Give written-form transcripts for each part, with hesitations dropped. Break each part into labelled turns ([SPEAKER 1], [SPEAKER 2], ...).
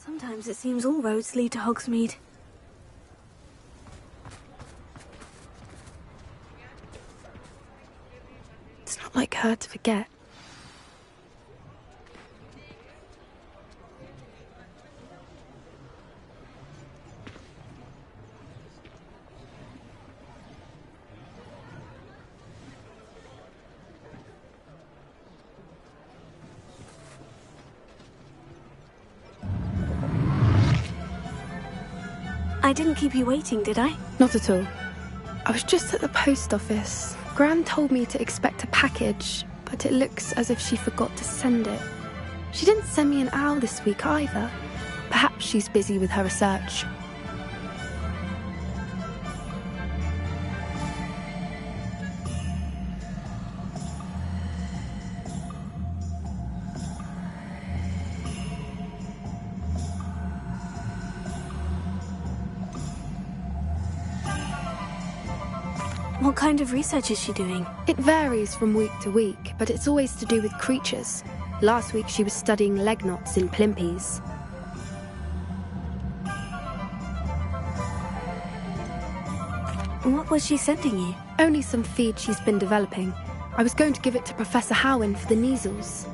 [SPEAKER 1] Sometimes it seems all roads lead to Hogsmeade.
[SPEAKER 2] It's not like her to forget.
[SPEAKER 1] I didn't keep you waiting, did I?
[SPEAKER 2] Not at all. I was just at the post office. Gran told me to expect a package, but it looks as if she forgot to send it. She didn't send me an owl this week either. Perhaps she's busy with her research.
[SPEAKER 1] What kind of research is she doing?
[SPEAKER 2] It varies from week to week, but it's always to do with creatures. Last week she was studying leg knots in plimpies.
[SPEAKER 1] What was she sending you?
[SPEAKER 2] Only some feed she's been developing. I was going to give it to Professor Howen for the measles.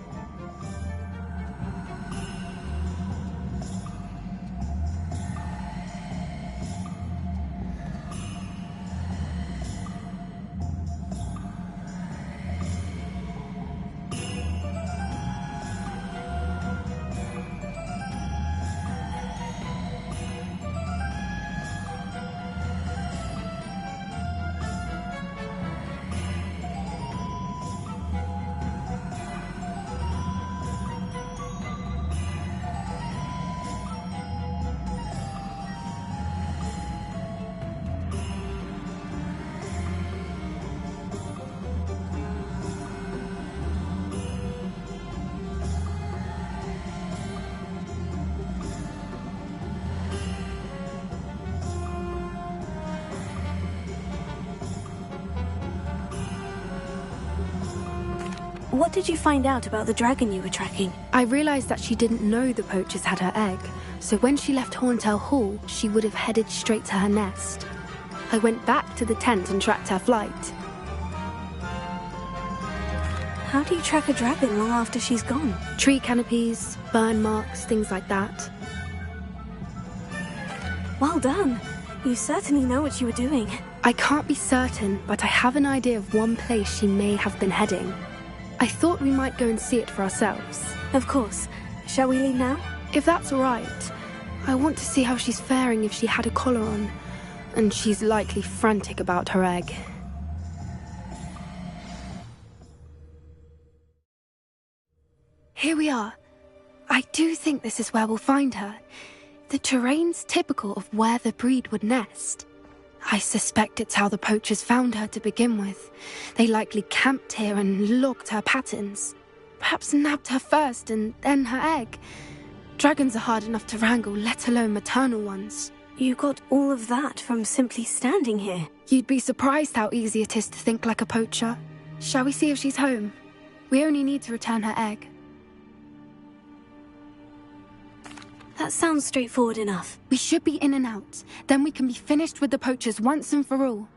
[SPEAKER 1] What did you find out about the dragon you were tracking?
[SPEAKER 2] I realized that she didn't know the poachers had her egg, so when she left Horntail Hall, she would have headed straight to her nest. I went back to the tent and tracked her flight.
[SPEAKER 1] How do you track a dragon long after she's gone?
[SPEAKER 2] Tree canopies, burn marks, things like that.
[SPEAKER 1] Well done. You certainly know what you were doing.
[SPEAKER 2] I can't be certain, but I have an idea of one place she may have been heading. I thought we might go and see it for ourselves.
[SPEAKER 1] Of course. Shall we leave now?
[SPEAKER 2] If that's all right. I want to see how she's faring if she had a collar on. And she's likely frantic about her egg. Here we are. I do think this is where we'll find her. The terrain's typical of where the breed would nest. I suspect it's how the poachers found her to begin with. They likely camped here and logged her patterns. Perhaps nabbed her first and then her egg. Dragons are hard enough to wrangle, let alone maternal ones.
[SPEAKER 1] You got all of that from simply standing here.
[SPEAKER 2] You'd be surprised how easy it is to think like a poacher. Shall we see if she's home? We only need to return her egg.
[SPEAKER 1] That sounds straightforward enough.
[SPEAKER 2] We should be in and out. Then we can be finished with the poachers once and for all.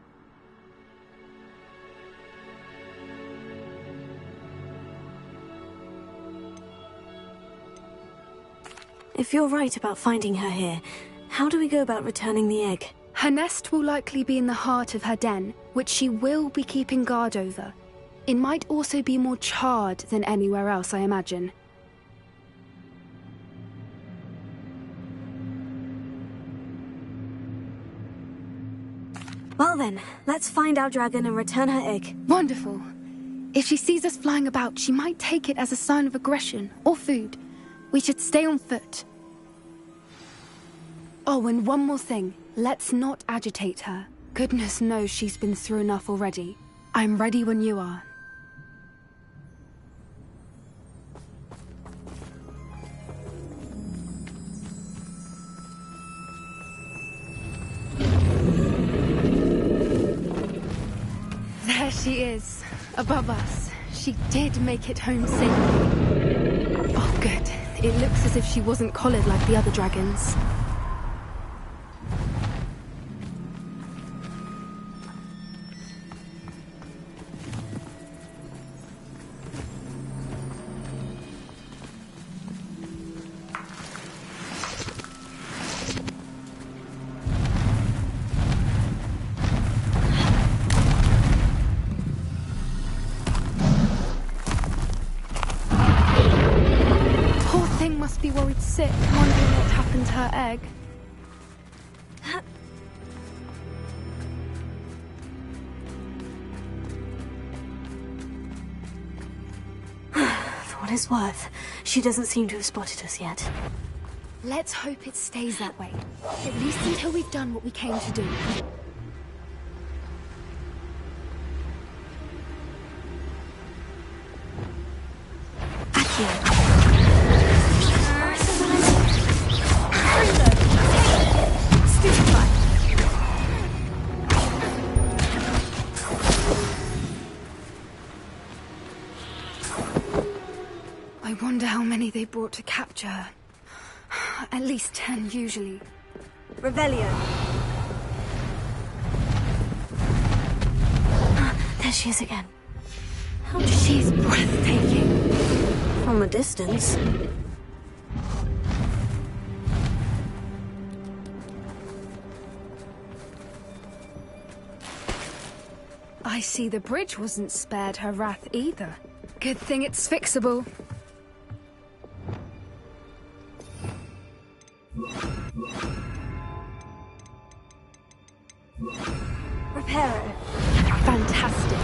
[SPEAKER 1] If you're right about finding her here, how do we go about returning the egg?
[SPEAKER 2] Her nest will likely be in the heart of her den, which she will be keeping guard over. It might also be more charred than anywhere else, I imagine.
[SPEAKER 1] Well then, let's find our dragon and return her egg.
[SPEAKER 2] Wonderful. If she sees us flying about, she might take it as a sign of aggression or food. We should stay on foot. Oh, and one more thing. Let's not agitate her. Goodness knows she's been through enough already. I'm ready when you are. There she is, above us. She did make it home safely. Oh, good. It looks as if she wasn't collared like the other dragons. Must be worried sick, wondering what happened to her egg.
[SPEAKER 1] For what it's worth, she doesn't seem to have spotted us yet.
[SPEAKER 2] Let's hope it stays that way. At least until we've done what we came to do.
[SPEAKER 1] Accio.
[SPEAKER 2] I wonder how many they brought to capture her. At least 10, usually.
[SPEAKER 1] Revelio. There she is again.
[SPEAKER 2] She's breathtaking.
[SPEAKER 1] From a distance.
[SPEAKER 2] I see the bridge wasn't spared her wrath either. Good thing it's fixable.
[SPEAKER 1] Reparo.
[SPEAKER 2] Fantastic.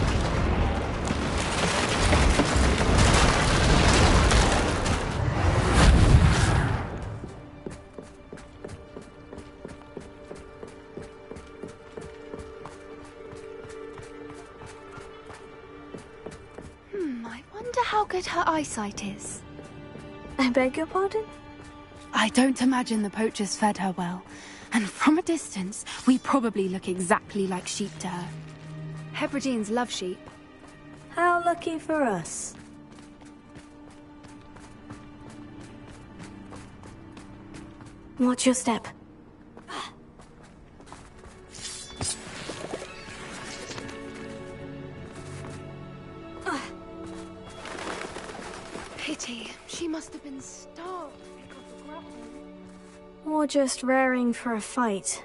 [SPEAKER 2] I wonder how good her eyesight is.
[SPEAKER 1] I beg your pardon?
[SPEAKER 2] I don't imagine the poachers fed her well. And from a distance, we probably look exactly like sheep to her. Hebrideans love sheep.
[SPEAKER 1] How lucky for us. Watch your step.
[SPEAKER 2] Pity. She must have been starved.
[SPEAKER 1] Or just raring for a fight.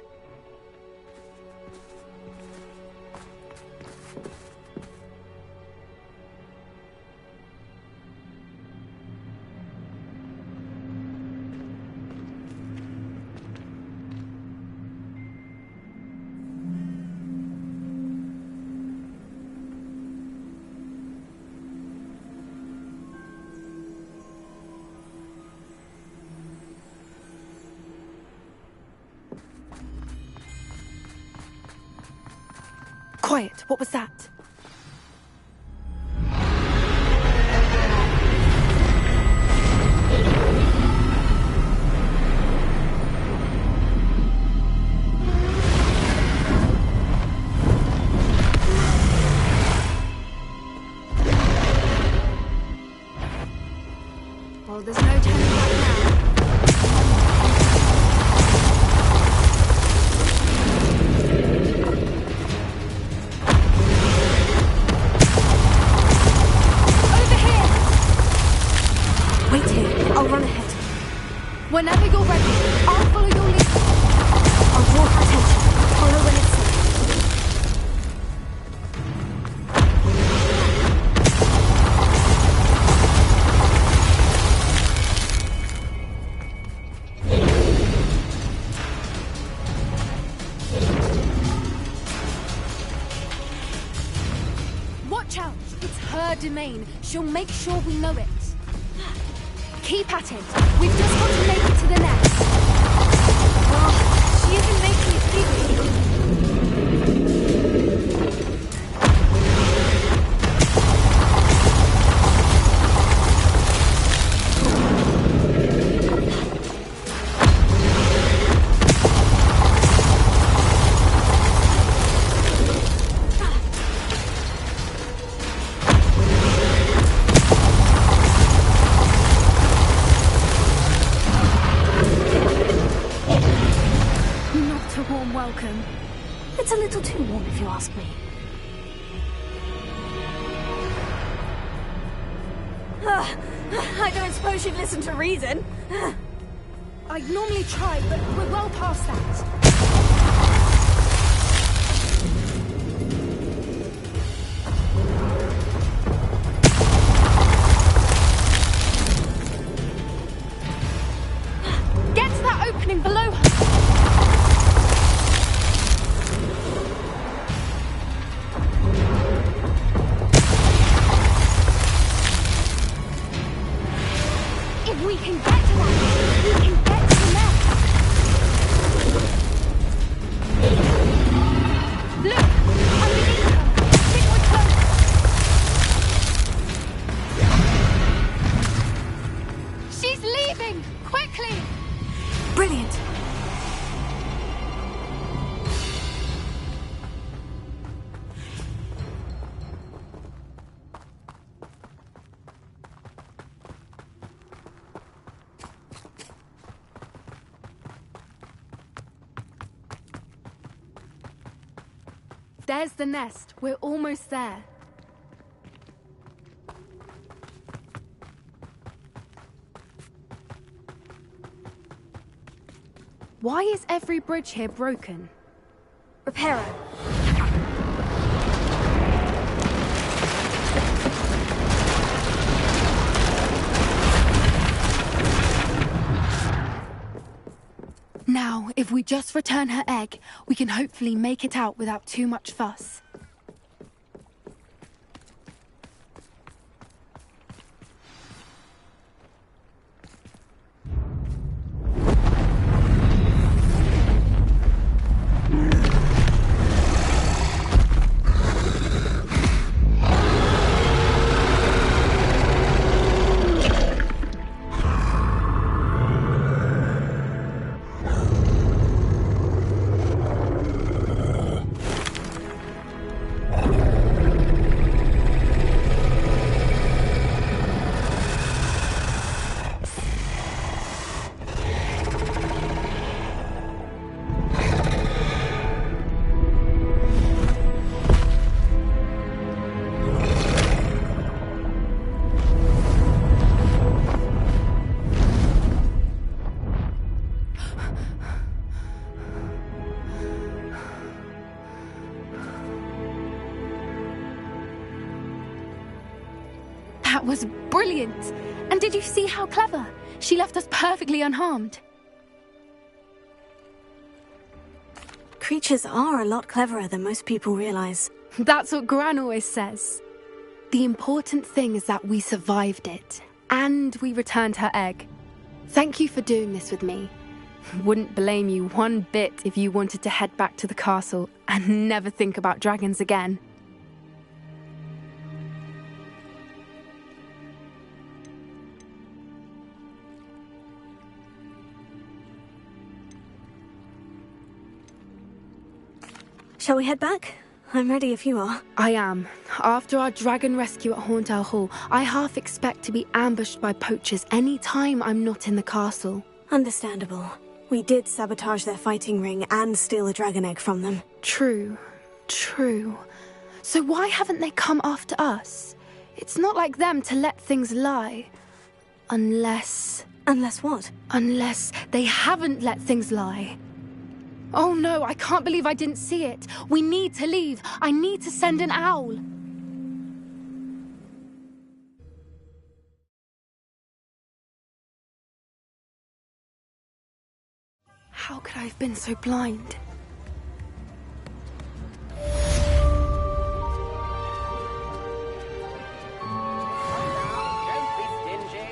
[SPEAKER 2] Quiet, what was that? Well, there's no turning back now. Whenever you're ready, I'll follow your lead.
[SPEAKER 1] I'll draw her attention. Follow when it's safe.
[SPEAKER 2] Watch out! It's her domain. She'll make sure we know it. Keep at it. We've just got to make it to the nest.
[SPEAKER 1] Oh, she isn't making it easy.
[SPEAKER 2] warm welcome.
[SPEAKER 1] It's a little too warm if you ask me. I don't suppose you'd listen to reason.
[SPEAKER 2] I'd normally try, but we're well past that. Get to that opening below her. If we can get to that, we can get to the nest. Look! Underneath her! Think we're close! She's leaving! Quickly!
[SPEAKER 1] Brilliant.
[SPEAKER 2] There's the nest. We're almost there. Why is every bridge here broken?
[SPEAKER 1] Repairer.
[SPEAKER 2] Now, if we just return her egg, we can hopefully make it out without too much fuss. That was brilliant! And did you see how clever? She left us perfectly unharmed.
[SPEAKER 1] Creatures are a lot cleverer than most people realize.
[SPEAKER 2] That's what Gran always says. The important thing is that we survived it, and we returned her egg. Thank you for doing this with me. Wouldn't blame you one bit if you wanted to head back to the castle and never think about dragons again.
[SPEAKER 1] Shall we head back? I'm ready if you are.
[SPEAKER 2] I am. After our dragon rescue at Hauntow Hall, I half expect to be ambushed by poachers any time I'm not in the castle.
[SPEAKER 1] Understandable. We did sabotage their fighting ring and steal a dragon egg from them.
[SPEAKER 2] True. So why haven't they come after us? It's not like them to let things lie. Unless
[SPEAKER 1] what?
[SPEAKER 2] Unless they haven't let things lie. Oh no, I can't believe I didn't see it. We need to leave. I need to send an owl. How could I have been so blind?
[SPEAKER 3] Don't be stingy.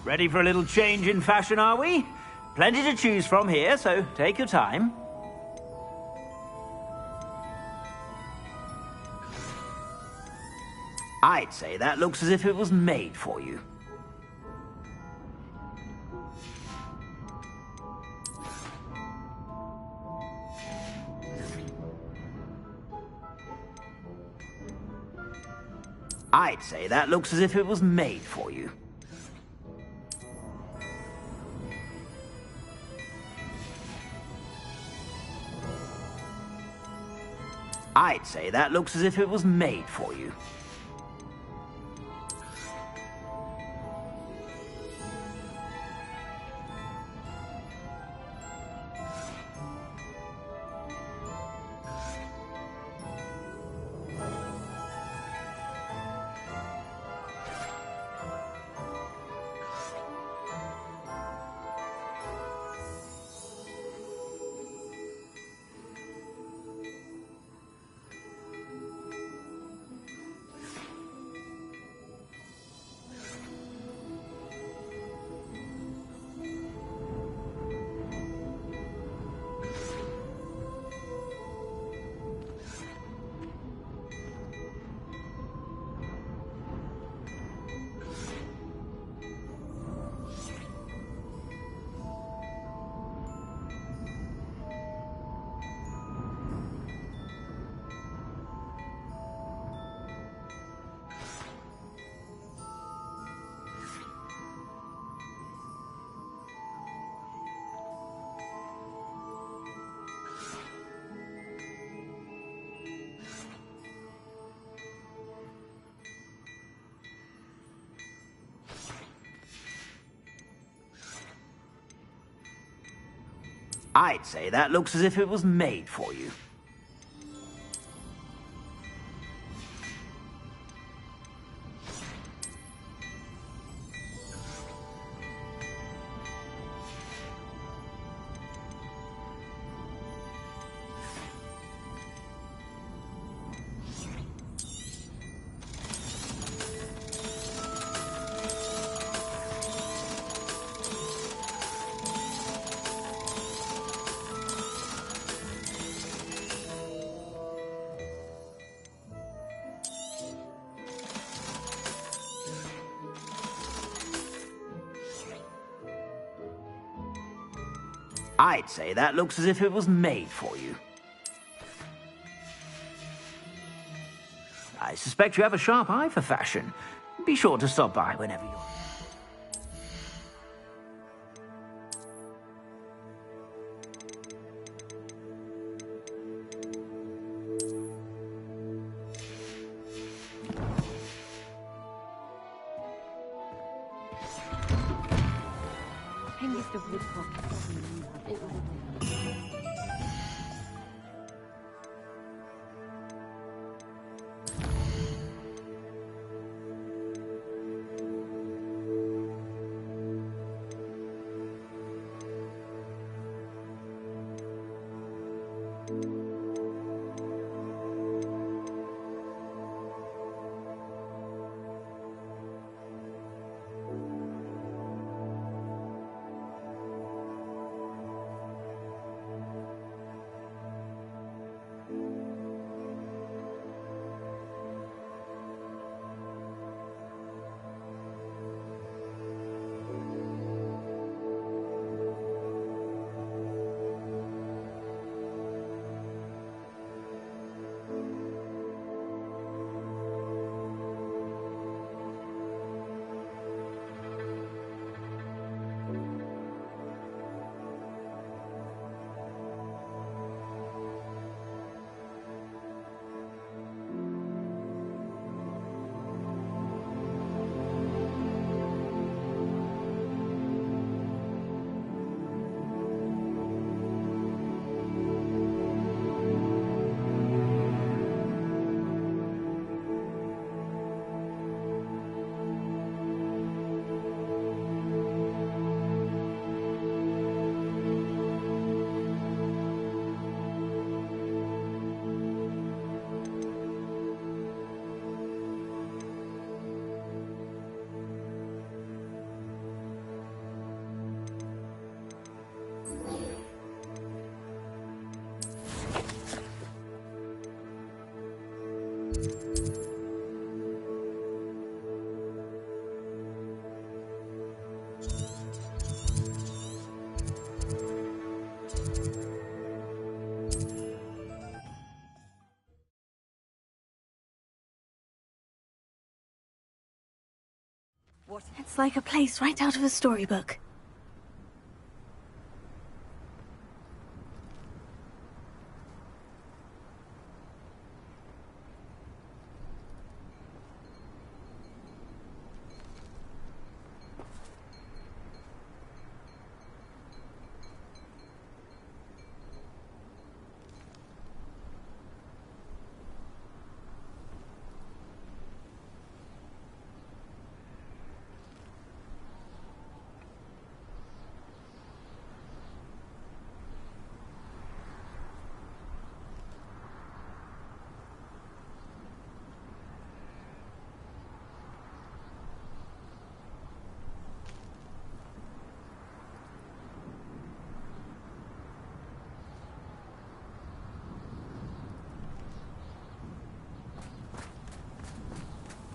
[SPEAKER 3] Ready for a little change in fashion, are we? Plenty to choose from here, so take your time. I'd say that looks as if it was made for you. I'd say that looks as if it was made for you. I'd say that looks as if it was made for you. I'd say that looks as if it was made for you. I'd say that looks as if it was made for you. I suspect you have a sharp eye for fashion. Be sure to stop by whenever you're...
[SPEAKER 1] It's like a place right out of a storybook.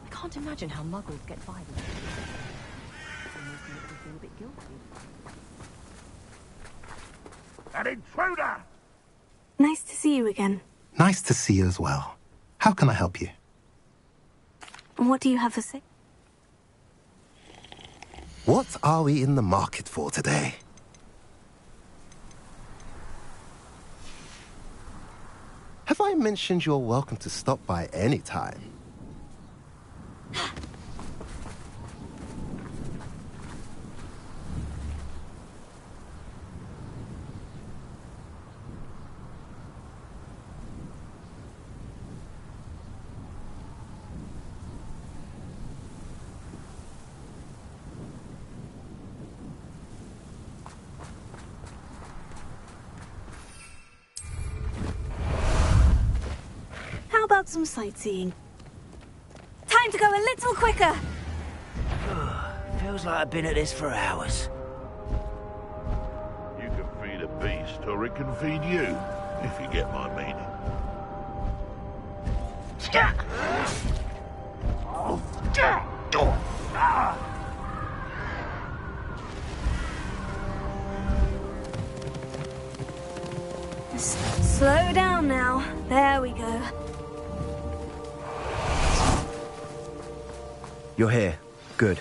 [SPEAKER 4] I can't imagine how muggles get by with it. It's almost makes me feel a bit guilty.
[SPEAKER 5] An intruder!
[SPEAKER 1] Nice to see you again.
[SPEAKER 6] Nice to see you as well. How can I help you?
[SPEAKER 1] What do you have for sale?
[SPEAKER 6] What are we in the market for today? Have I mentioned you're welcome to stop by any time?
[SPEAKER 1] How about some sightseeing? Time to go a little quicker!
[SPEAKER 3] Feels like I've been at this for hours.
[SPEAKER 5] You can feed a beast, or it can feed you, if you get my meaning.
[SPEAKER 1] Slow down now. There we go.
[SPEAKER 7] You're here. Good.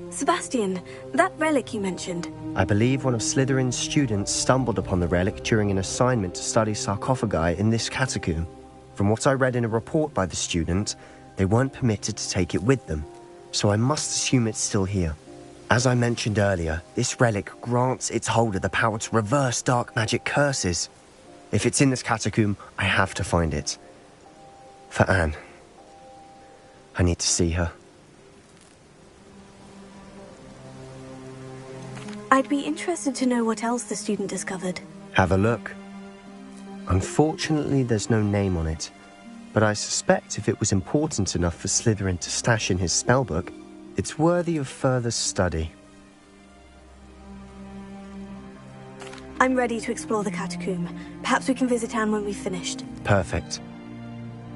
[SPEAKER 1] Sebastian, that relic you mentioned.
[SPEAKER 7] I believe one of Slytherin's students stumbled upon the relic during an assignment to study sarcophagi in this catacomb. From what I read in a report by the student, they weren't permitted to take it with them, so I must assume it's still here. As I mentioned earlier, this relic grants its holder the power to reverse dark magic curses. If it's in this catacomb, I have to find it. For Anne. I need to see her.
[SPEAKER 1] I'd be interested to know what else the student discovered.
[SPEAKER 7] Have a look. Unfortunately, there's no name on it, but I suspect if it was important enough for Slytherin to stash in his spellbook, it's worthy of further study.
[SPEAKER 1] I'm ready to explore the catacomb. Perhaps we can visit Anne when we've finished.
[SPEAKER 7] Perfect.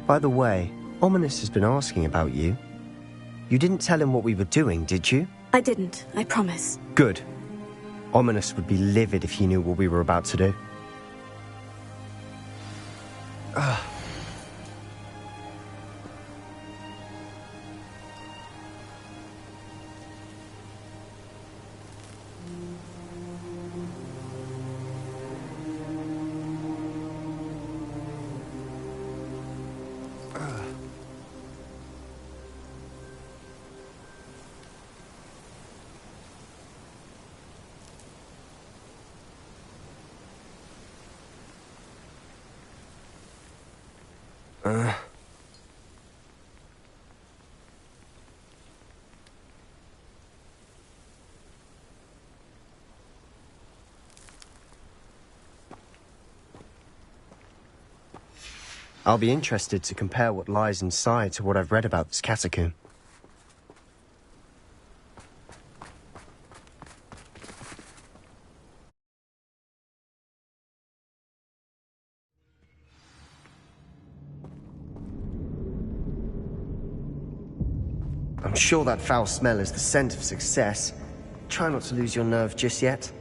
[SPEAKER 7] By the way, Ominous has been asking about you. You didn't tell him what we were doing, did you?
[SPEAKER 1] I didn't, I promise.
[SPEAKER 7] Good. Ominous would be livid if he knew what we were about to do. I'll be interested to compare what lies inside to what I've read about this catacomb. I'm sure that foul smell is the scent of success. Try not to lose your nerve just yet.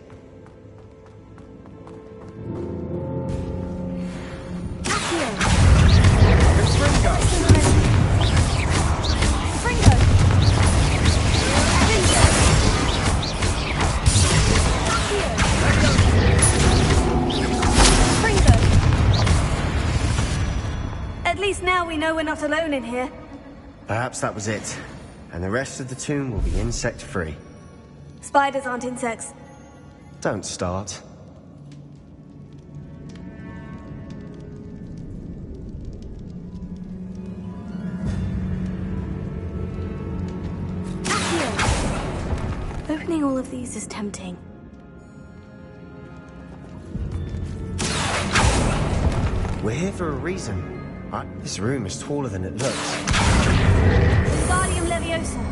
[SPEAKER 1] At least now we know we're not alone in here.
[SPEAKER 7] Perhaps that was it. And the rest of the tomb will be insect-free.
[SPEAKER 1] Spiders aren't insects.
[SPEAKER 7] Don't start.
[SPEAKER 1] Opening all of these is tempting.
[SPEAKER 7] We're here for a reason. This room is taller than it looks.
[SPEAKER 1] Wingardium Leviosa.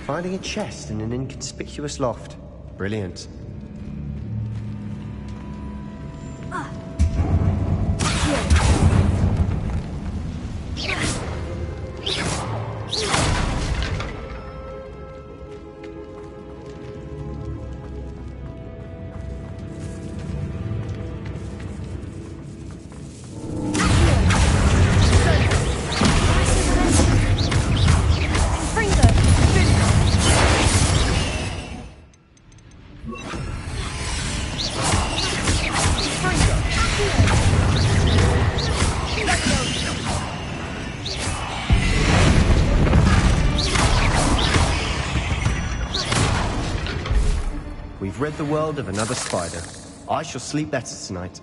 [SPEAKER 7] Finding a chest in an inconspicuous loft. Brilliant. We've rid the world of another spider. I shall sleep better tonight.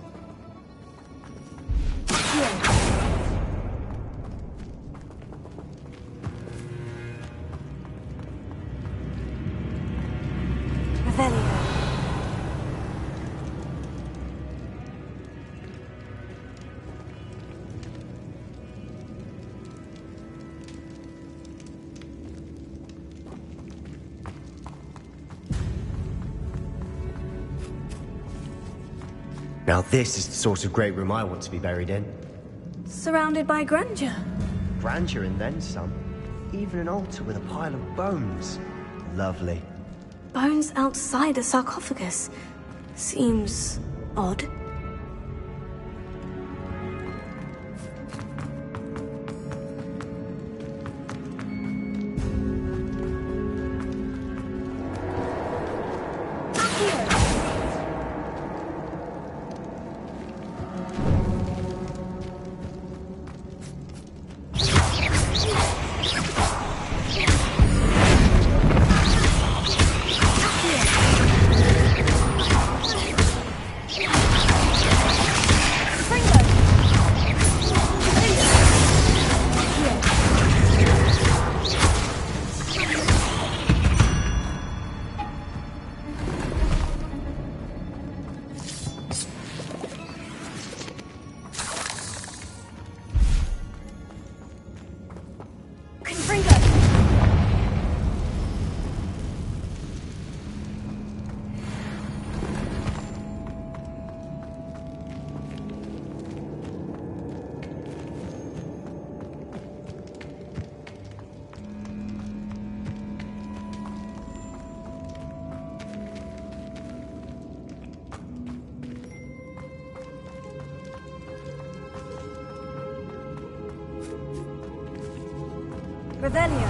[SPEAKER 1] Revelio.
[SPEAKER 7] Now this is the sort of great room I want to be buried in.
[SPEAKER 1] Surrounded by grandeur.
[SPEAKER 7] Grandeur and then some. Even an altar with a pile of bones. Lovely.
[SPEAKER 1] Bones outside a sarcophagus. Seems odd. Revelio.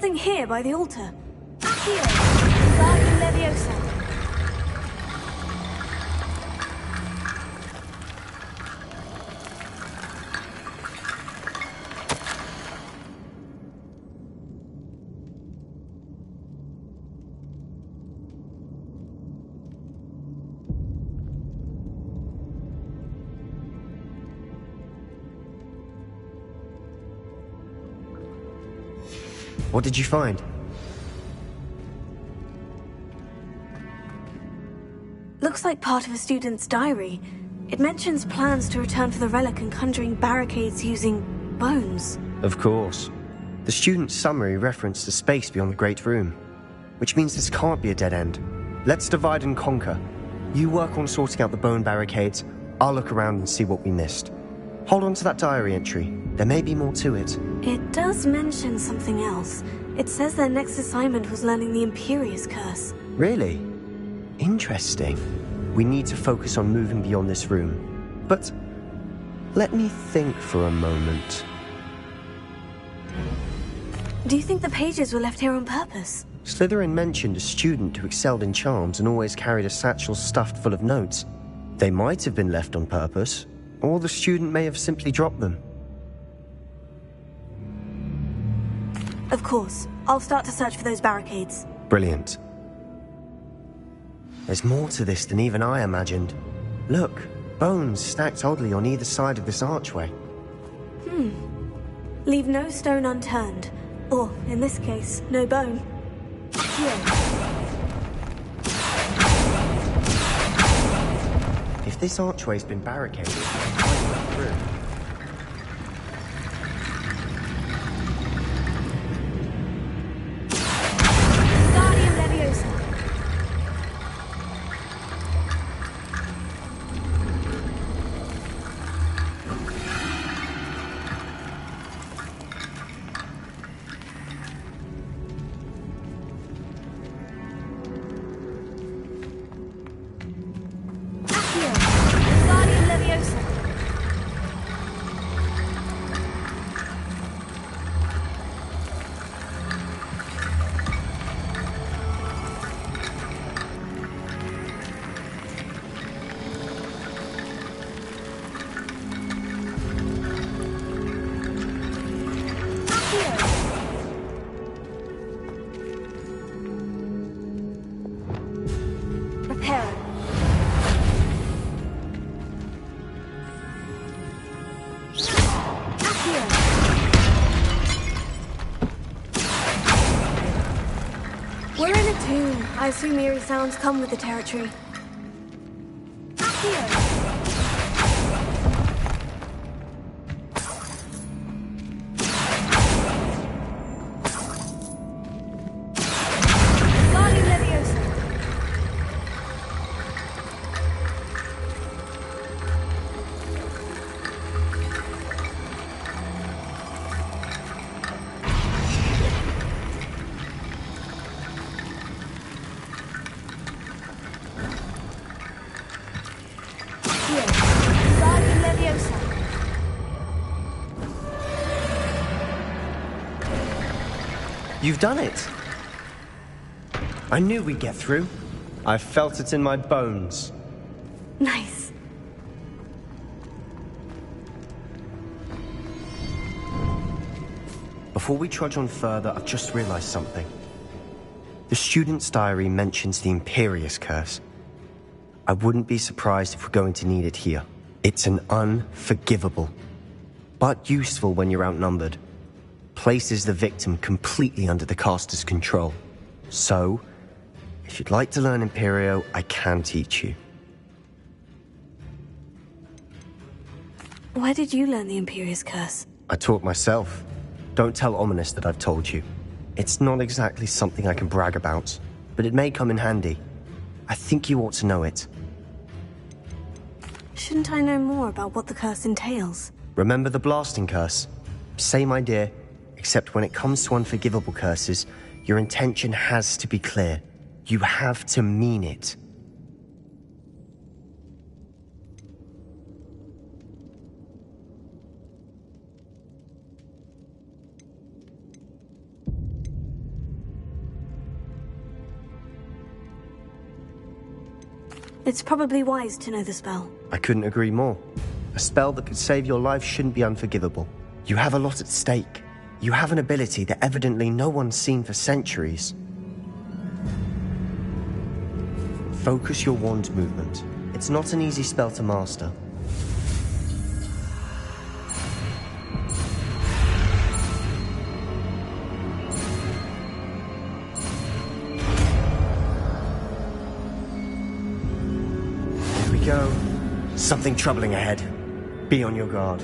[SPEAKER 1] something here by the altar. Here, Guardian Leviosa.
[SPEAKER 7] What did you find?
[SPEAKER 1] Looks like part of a student's diary. It mentions plans to return for the relic and conjuring barricades using bones.
[SPEAKER 7] Of course. The student's summary referenced the space beyond the Great Room, which means this can't be a dead end. Let's divide and conquer. You work on sorting out the bone barricades, I'll look around and see what we missed. Hold on to that diary entry. There may be more to it.
[SPEAKER 1] It does mention something else. It says their next assignment was learning the Imperious Curse.
[SPEAKER 7] Really? Interesting. We need to focus on moving beyond this room. But let me think for a moment.
[SPEAKER 1] Do you think the pages were left here on purpose?
[SPEAKER 7] Slytherin mentioned a student who excelled in charms and always carried a satchel stuffed full of notes. They might have been left on purpose, or the student may have simply dropped them.
[SPEAKER 1] Of course. I'll start to search for those barricades.
[SPEAKER 7] Brilliant. There's more to this than even I imagined. Look, bones stacked oddly on either side of this archway.
[SPEAKER 1] Leave no stone unturned. Or, in this case, no bone. Here.
[SPEAKER 7] If this archway's been barricaded, I went through.
[SPEAKER 1] Guardian Leviosa. Here. Guardian Leviosa. Reparo. Accio. We're in a tomb. I assume eerie sounds come with the territory. Accio. Guardian Leviosa. Here. Guardian Leviosa.
[SPEAKER 7] You've done it! I knew we'd get through. I felt it in my bones.
[SPEAKER 1] Nice.
[SPEAKER 7] Before we trudge on further, I've just realized something. The student's diary mentions the Imperious Curse. I wouldn't be surprised if we're going to need it here. It's an unforgivable, but useful when you're outnumbered. Places the victim completely under the caster's control. So, if you'd like to learn Imperio, I can teach you.
[SPEAKER 1] Where did you learn the Imperious Curse?
[SPEAKER 7] I taught myself. Don't tell Ominous that I've told you. It's not exactly something I can brag about, but it may come in handy. I think you ought to know it.
[SPEAKER 1] Shouldn't I know more about what the curse entails?
[SPEAKER 7] Remember the blasting curse? Same idea, except when it comes to unforgivable curses, your intention has to be clear. You have to mean it.
[SPEAKER 1] It's probably wise to know the spell.
[SPEAKER 7] I couldn't agree more. A spell that could save your life shouldn't be unforgivable. You have a lot at stake. You have an ability that evidently no one's seen for centuries. Focus your wand movement. It's not an easy spell to master. Here we go. Something troubling ahead. Be on your guard.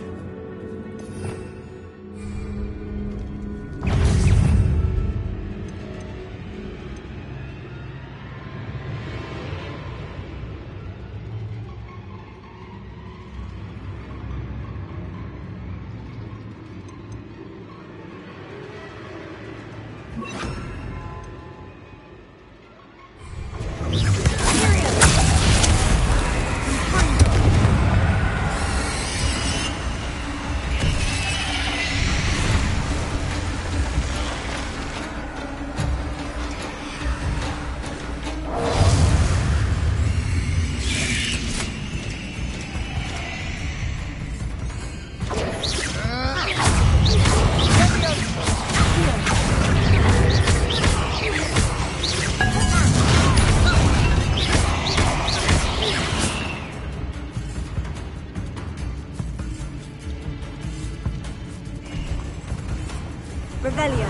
[SPEAKER 1] Revelio.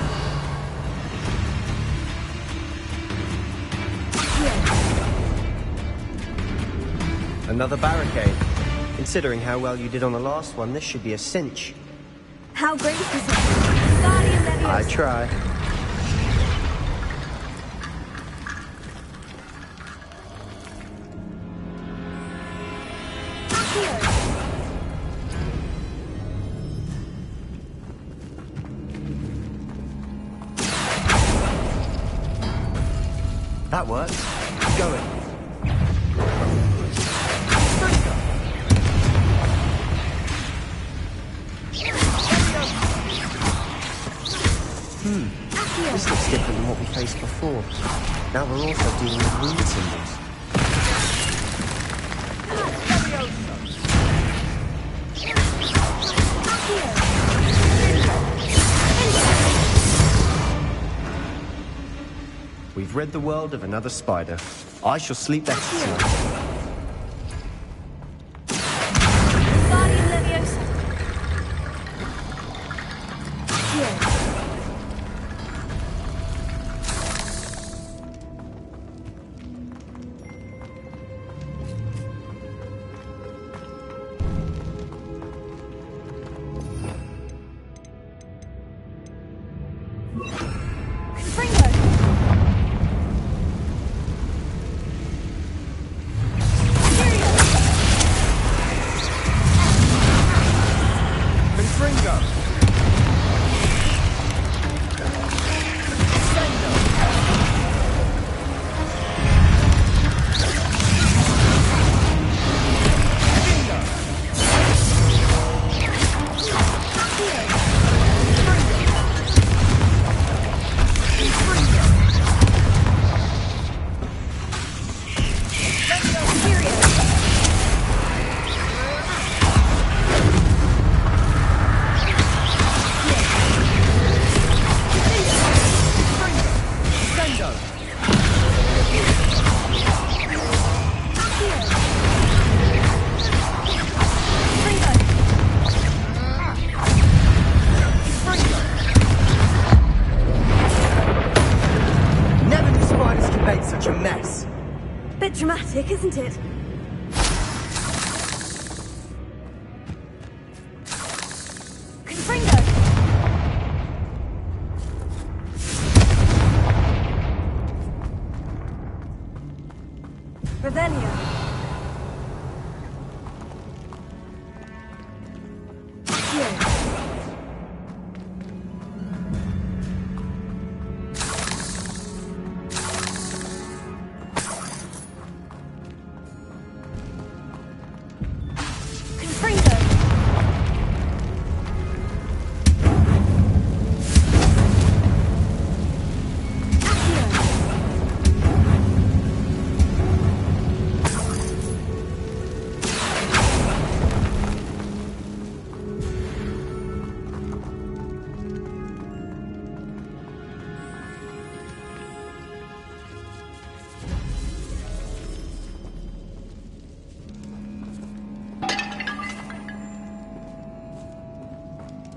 [SPEAKER 7] Another barricade. Considering how well you did on the last one, this should be a cinch.
[SPEAKER 1] How great is it? Guardian Leviosa.
[SPEAKER 7] I try. That worked. Go in. This looks different than what we faced before. Now we're also dealing with rune symbols. We've rid the world of another spider. I shall sleep better tonight.
[SPEAKER 1] Guardian Leviosa.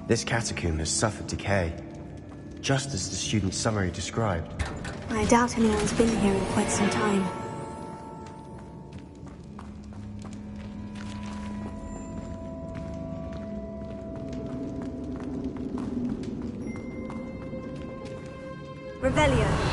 [SPEAKER 7] This catacomb has suffered decay, just as the student's summary described.
[SPEAKER 1] I doubt anyone's been here in quite some time. Revelio.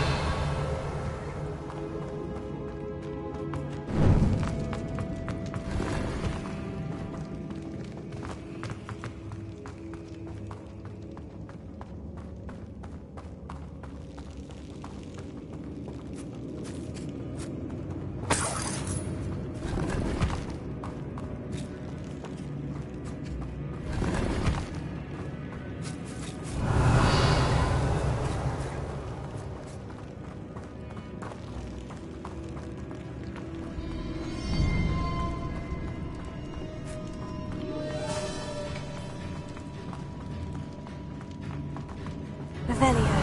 [SPEAKER 1] Revelio.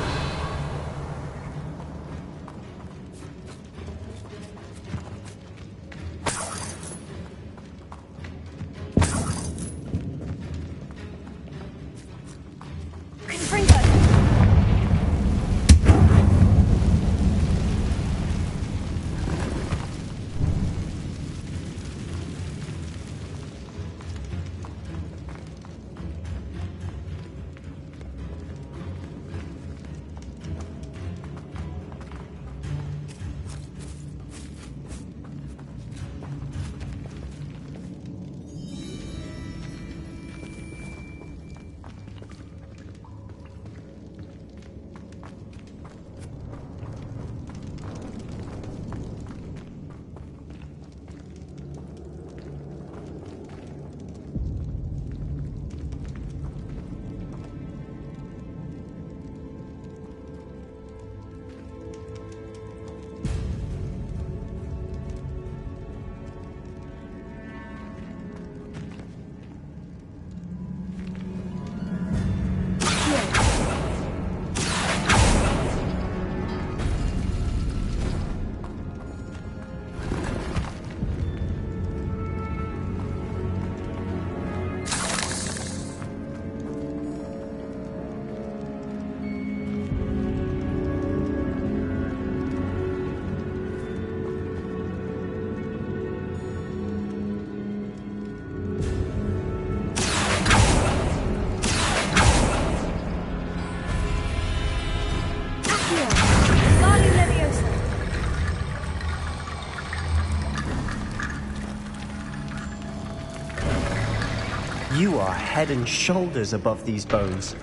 [SPEAKER 7] You are head and shoulders above these bones.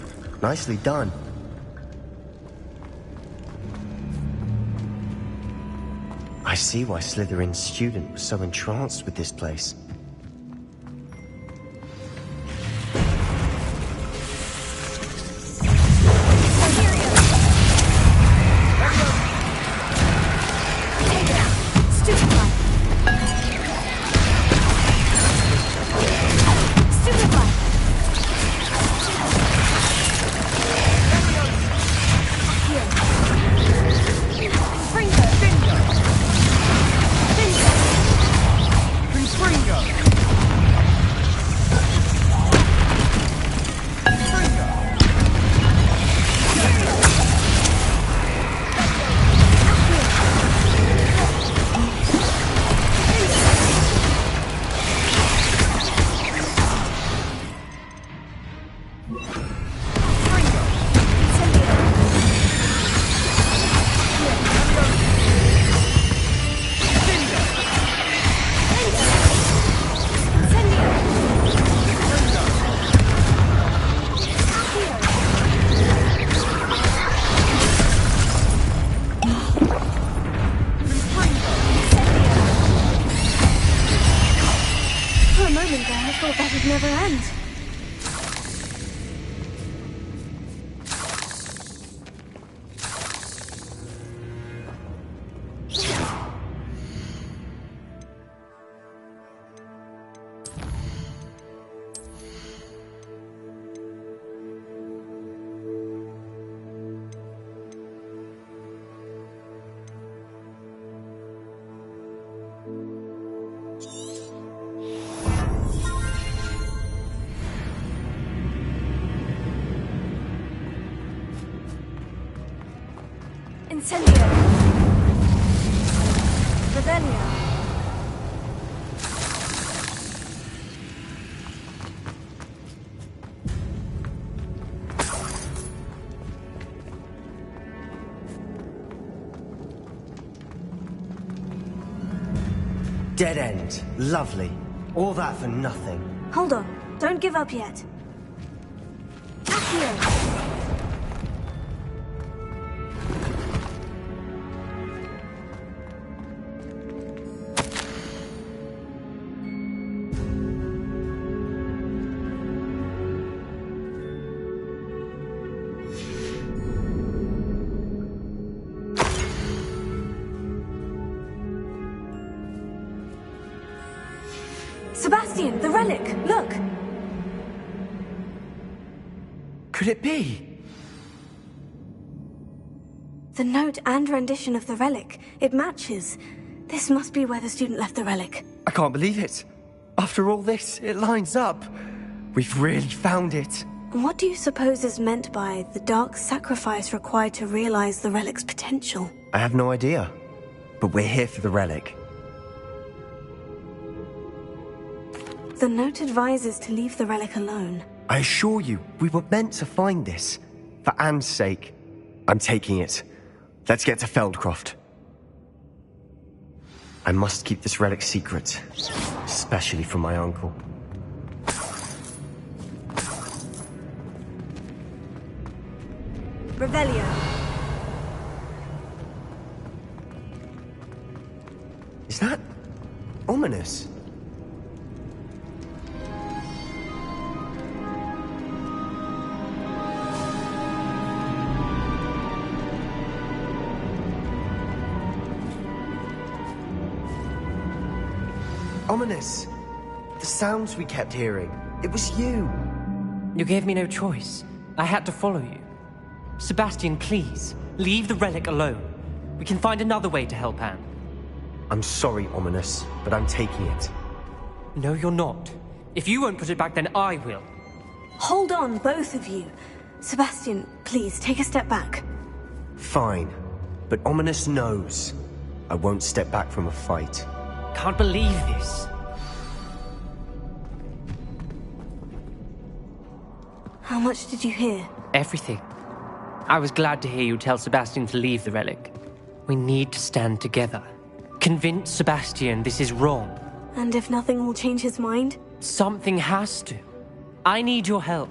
[SPEAKER 7] Nicely done. I see why Slytherin's student was so entranced with this place. Never end.
[SPEAKER 1] Incendio. Revelio.
[SPEAKER 7] Dead end. Lovely. All that for nothing.
[SPEAKER 1] Hold on. Don't give up yet. Accio. Sebastian, the relic! Look!
[SPEAKER 7] Could it be?
[SPEAKER 1] The note and rendition of the relic. It matches. This must be where the student left the relic.
[SPEAKER 7] I can't believe it. After all this, it lines up. We've really found it.
[SPEAKER 1] What do you suppose is meant by the dark sacrifice required to realize the relic's potential?
[SPEAKER 7] I have no idea. But we're here for the relic.
[SPEAKER 1] The note advises to leave the relic alone.
[SPEAKER 7] I assure you, we were meant to find this. For Anne's sake. I'm taking it. Let's get to Feldcroft. I must keep this relic secret. Especially from my uncle.
[SPEAKER 1] Revelio.
[SPEAKER 7] Is that ominous? Ominous. The sounds we kept hearing. It was you.
[SPEAKER 8] You gave me no choice. I had to follow you. Sebastian, please, leave the relic alone. We can find another way to help Anne.
[SPEAKER 7] I'm sorry, Ominous, but I'm taking it.
[SPEAKER 8] No, you're not. If you won't put it back, then I will.
[SPEAKER 1] Hold on, both of you. Sebastian, please, take a step back.
[SPEAKER 7] Fine. But Ominous knows. I won't step back from a fight.
[SPEAKER 8] Can't believe this.
[SPEAKER 1] How much did you hear?
[SPEAKER 8] Everything. I was glad to hear you tell Sebastian to leave the relic. We need to stand together. Convince Sebastian this is wrong.
[SPEAKER 1] And if nothing will change his mind?
[SPEAKER 8] Something has to. I need your help.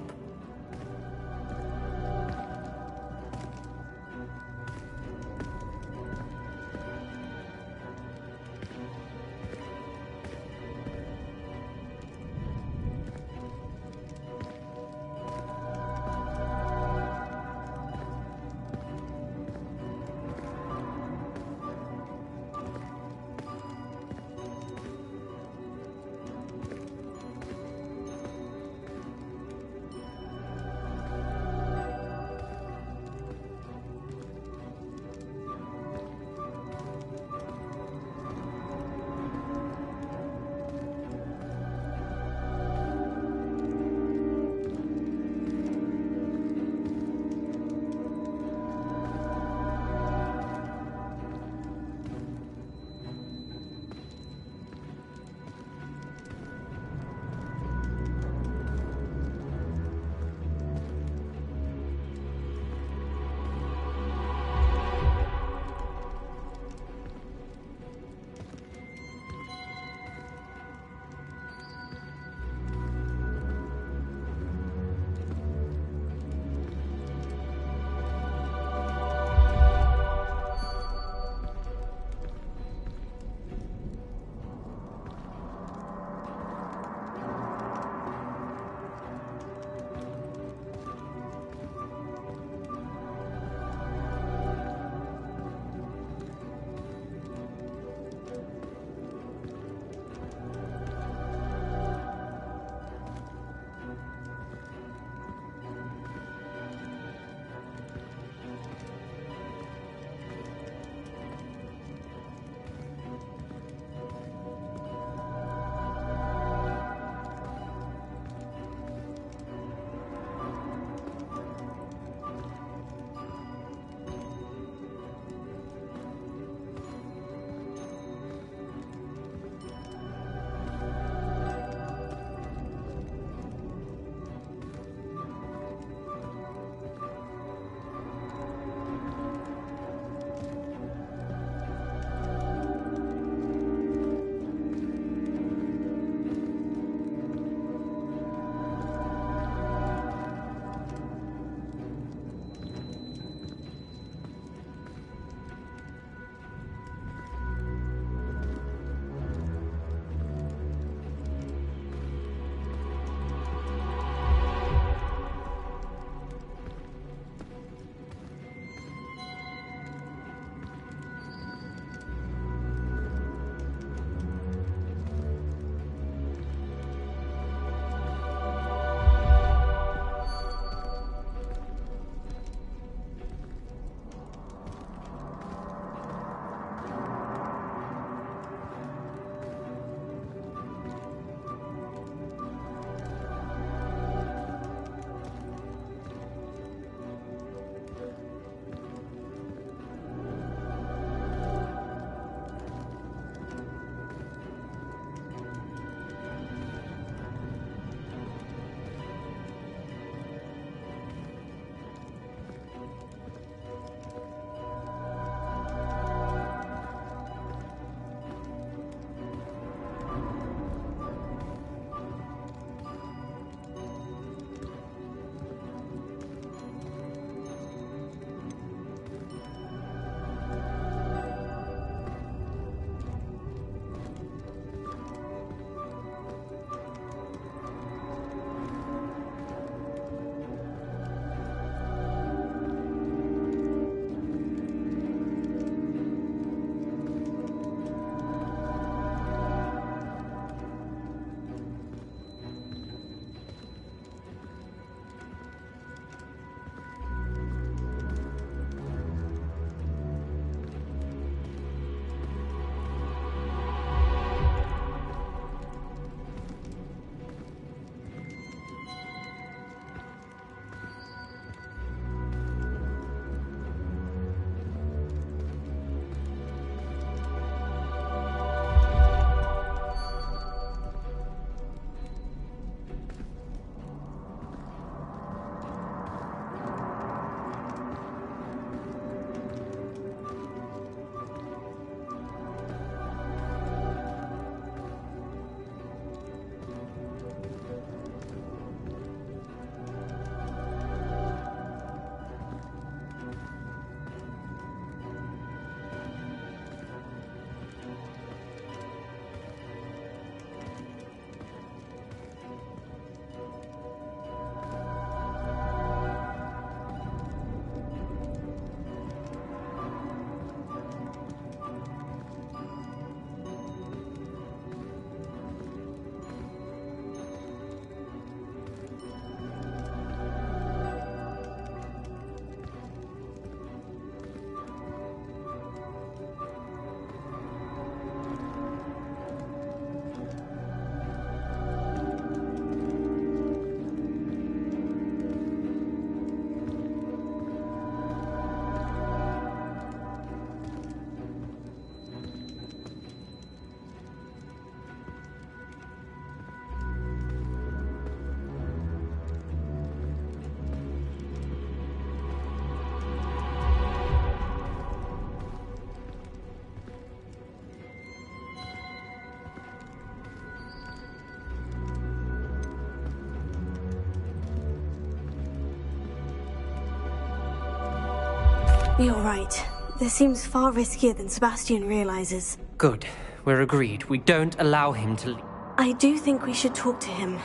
[SPEAKER 1] You're right. This seems far riskier than Sebastian realizes.
[SPEAKER 8] Good. We're agreed. We don't allow him to leave.
[SPEAKER 1] I do think we should talk to him,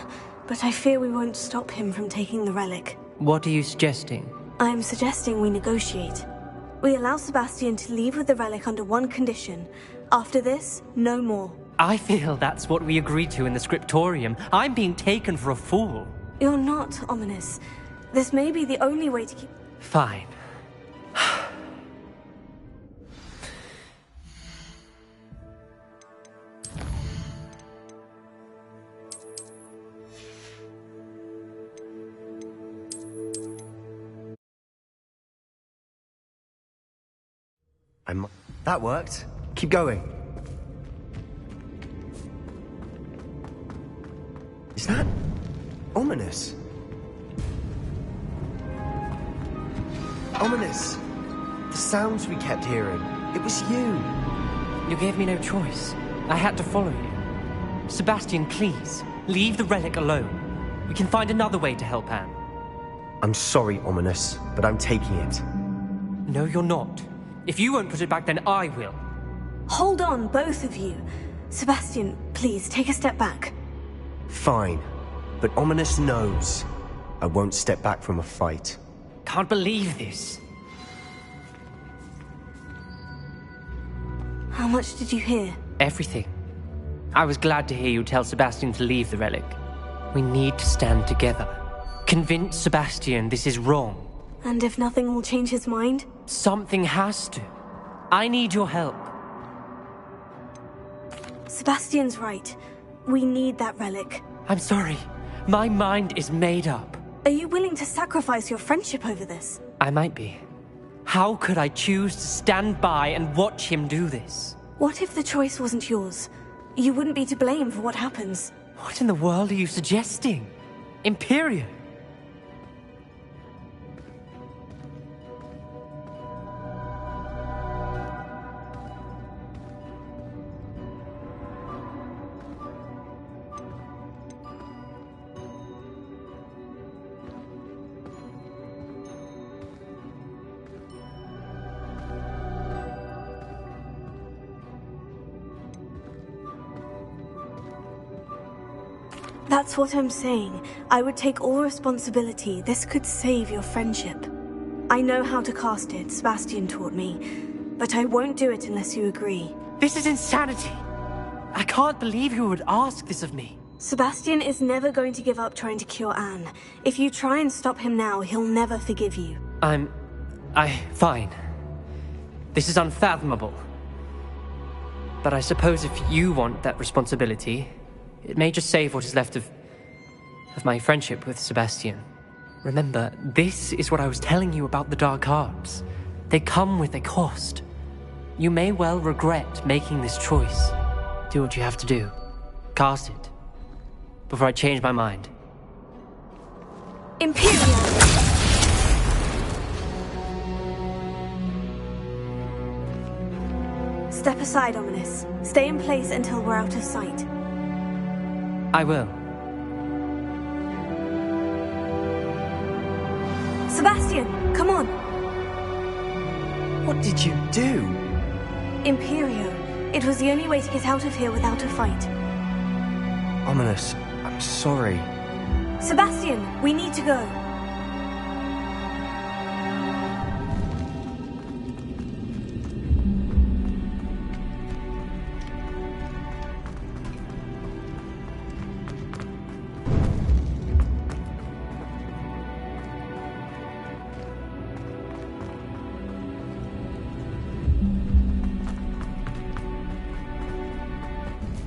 [SPEAKER 1] but I fear we won't stop him from taking the relic.
[SPEAKER 8] What are you suggesting?
[SPEAKER 1] I'm suggesting we negotiate. We allow Sebastian to leave with the relic under one condition. After this, no more.
[SPEAKER 8] I feel that's what we agreed to in the scriptorium. I'm being taken for a fool.
[SPEAKER 1] You're not, Ominous. This may be the only way to keep...
[SPEAKER 8] Fine.
[SPEAKER 7] That worked. Keep going. Is that Ominous? Ominous! The sounds we kept hearing. It was you.
[SPEAKER 8] You gave me no choice. I had to follow you. Sebastian, please, leave the relic alone. We can find another way to help Anne.
[SPEAKER 7] I'm sorry, Ominous, but I'm taking it.
[SPEAKER 8] No, you're not. If you won't put it back, then I will.
[SPEAKER 1] Hold on, both of you. Sebastian, please, take a step back.
[SPEAKER 7] Fine. But Ominous knows I won't step back from a fight.
[SPEAKER 8] Can't believe this.
[SPEAKER 1] How much did you hear?
[SPEAKER 8] Everything. I was glad to hear you tell Sebastian to leave the relic. We need to stand together. Convince Sebastian this is wrong.
[SPEAKER 1] And if nothing will change his mind?
[SPEAKER 8] Something has to. I need your help.
[SPEAKER 1] Sebastian's right. We need that relic.
[SPEAKER 8] I'm sorry. My mind is made up.
[SPEAKER 1] Are you willing to sacrifice your friendship over this?
[SPEAKER 8] I might be. How could I choose to stand by and watch him do this?
[SPEAKER 1] What if the choice wasn't yours? You wouldn't be to blame for what happens.
[SPEAKER 8] What in the world are you suggesting? Imperio?
[SPEAKER 1] That's what I'm saying. I would take all responsibility. This could save your friendship. I know how to cast it, Sebastian taught me. But I won't do it unless you agree.
[SPEAKER 8] This is insanity. I can't believe you would ask this of me.
[SPEAKER 1] Sebastian is never going to give up trying to cure Anne. If you try and stop him now, he'll never forgive you.
[SPEAKER 8] Fine. This is unfathomable. But I suppose if you want that responsibility, it may just save what is left of my friendship with Sebastian. Remember, this is what I was telling you about the dark arts. They come with a cost. You may well regret making this choice. Do what you have to do. Cast it. Before I change my mind.
[SPEAKER 1] Imperial! Step aside, Ominous. Stay in place until we're out of sight.
[SPEAKER 8] I will.
[SPEAKER 1] Sebastian, come on!
[SPEAKER 7] What did you do?
[SPEAKER 1] Imperio. It was the only way to get out of here without a fight.
[SPEAKER 7] Ominous, I'm sorry.
[SPEAKER 1] Sebastian, we need to go.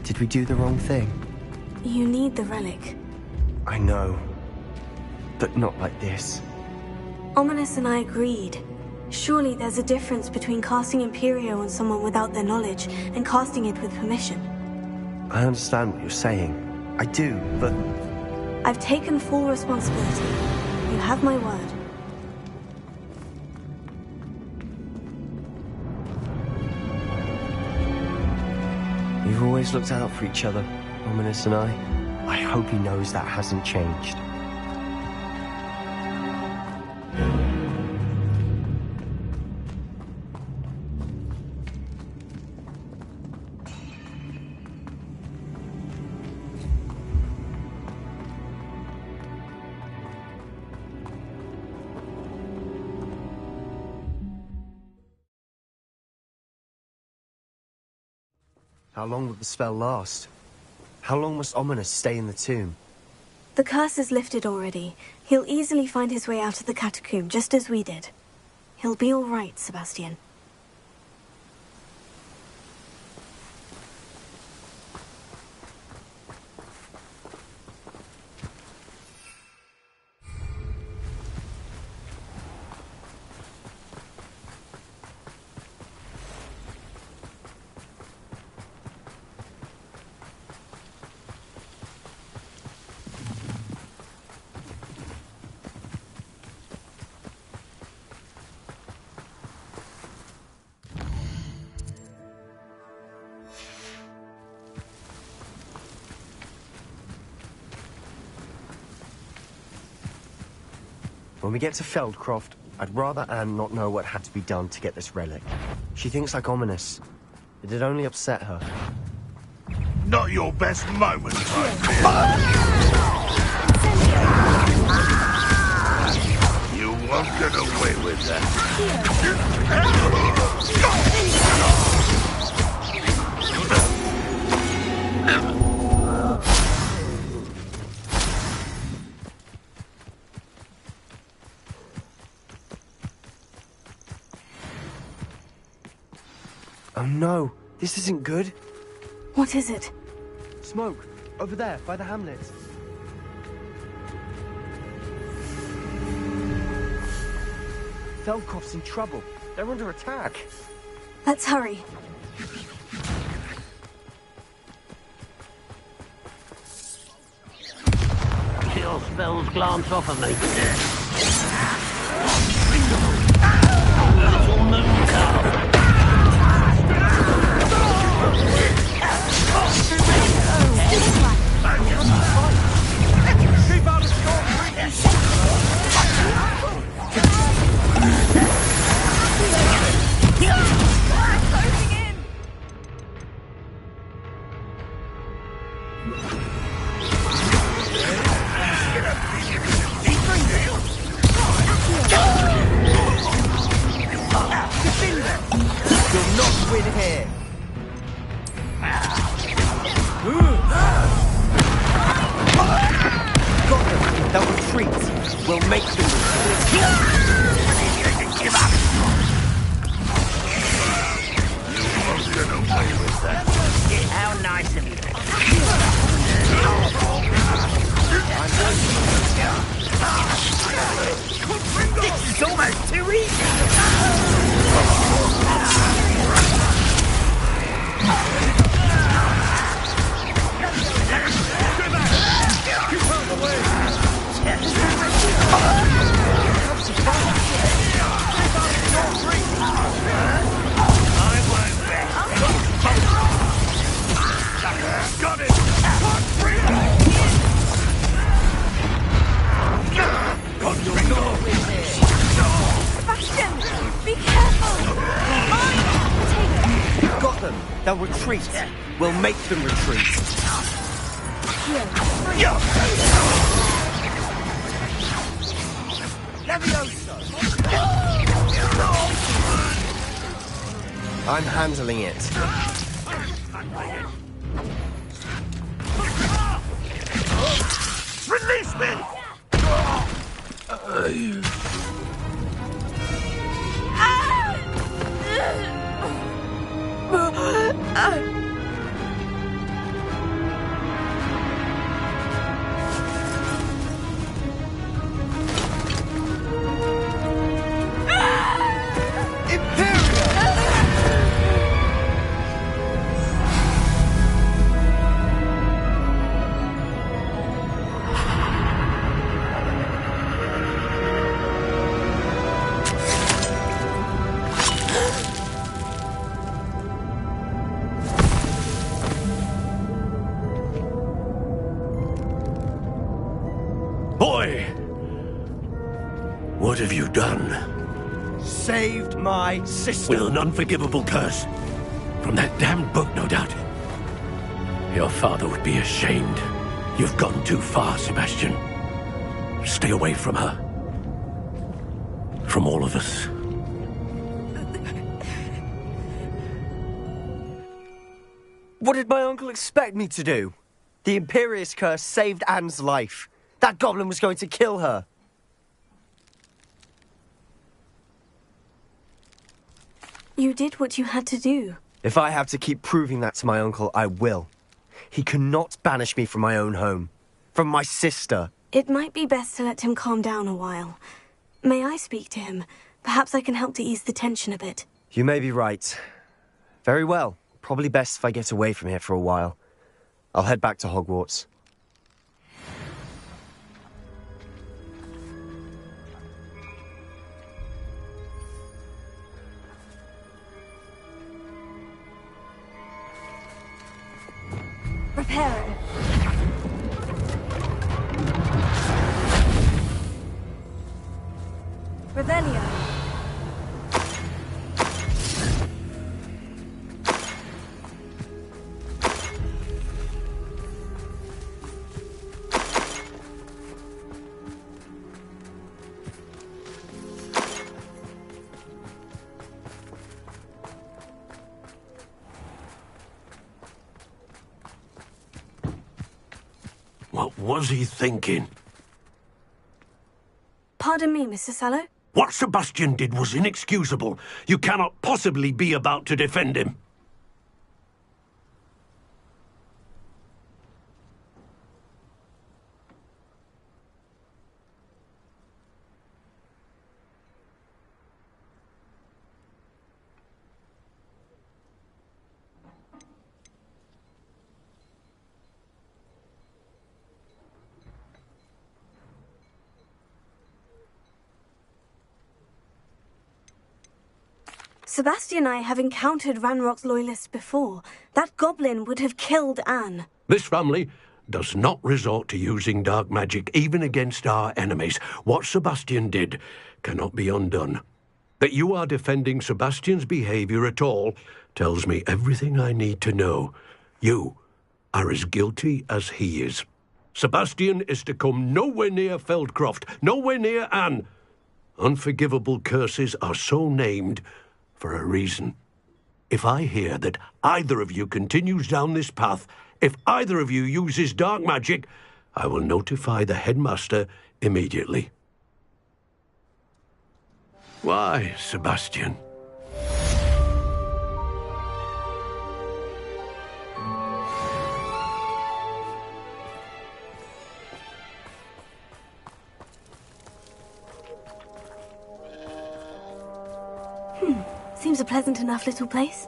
[SPEAKER 7] Did we do the wrong thing?
[SPEAKER 1] You need the relic.
[SPEAKER 7] I know. But not like this.
[SPEAKER 1] Ominous and I agreed. Surely there's a difference between casting Imperio on someone without their knowledge and casting it with permission.
[SPEAKER 7] I understand what you're saying. I do, but...
[SPEAKER 1] I've taken full responsibility. You have my word.
[SPEAKER 7] We've always looked out for each other, Ominous and I. I hope he knows that hasn't changed. How long will the spell last? How long must Ominous stay in the tomb?
[SPEAKER 1] The curse is lifted already. He'll easily find his way out of the catacomb, just as we did. He'll be all right, Sebastian.
[SPEAKER 7] When we get to Feldcroft, I'd rather Anne not know what had to be done to get this relic. She thinks like Ominous. It'd only upset her.
[SPEAKER 5] Not your best moment, You won't get away with that.
[SPEAKER 7] Oh no, this isn't good.
[SPEAKER 1] What is it?
[SPEAKER 7] Smoke, over there, by the hamlet. Feldcroft's in trouble. They're under attack.
[SPEAKER 1] Let's hurry.
[SPEAKER 9] Your spells glance off of me. Little moon cow.
[SPEAKER 7] You'll not win here. Got them. They'll retreat. We'll make them retreat.
[SPEAKER 5] Give up! You won't get away with that.
[SPEAKER 9] How nice of you. This is almost too easy.
[SPEAKER 5] Got it!
[SPEAKER 1] Sebastian! Be careful!
[SPEAKER 7] Got them. They'll retreat. We'll make them retreat. I'm handling it.
[SPEAKER 5] Release me!
[SPEAKER 9] Boy! What have you done?
[SPEAKER 7] Saved my sister.
[SPEAKER 9] With an unforgivable curse. From that damned book, no doubt. Your father would be ashamed. You've gone too far, Sebastian. Stay away from her. From all of us.
[SPEAKER 7] What did my uncle expect me to do? The Imperious curse saved Anne's life. That goblin was going to kill her.
[SPEAKER 1] You did what you had to do.
[SPEAKER 7] If I have to keep proving that to my uncle, I will. He cannot banish me from my own home. From my sister.
[SPEAKER 1] It might be best to let him calm down a while. May I speak to him? Perhaps I can help to ease the tension a bit.
[SPEAKER 7] You may be right. Very well. Probably best if I get away from here for a while. I'll head back to Hogwarts.
[SPEAKER 1] Reparo. Revelio.
[SPEAKER 9] What was he thinking?
[SPEAKER 1] Pardon me, Mr. Sallow?
[SPEAKER 9] What Sebastian did was inexcusable. You cannot possibly be about to defend him.
[SPEAKER 1] Sebastian and I have encountered Ranrock's loyalists before. That goblin would have killed Anne.
[SPEAKER 9] This family does not resort to using dark magic even against our enemies. What Sebastian did cannot be undone. That you are defending Sebastian's behavior at all tells me everything I need to know. You are as guilty as he is. Sebastian is to come nowhere near Feldcroft, nowhere near Anne. Unforgivable curses are so named for a reason. If I hear that either of you continues down this path, if either of you uses dark magic, I will notify the headmaster immediately. Why, Sebastian?
[SPEAKER 1] Seems a pleasant enough little place.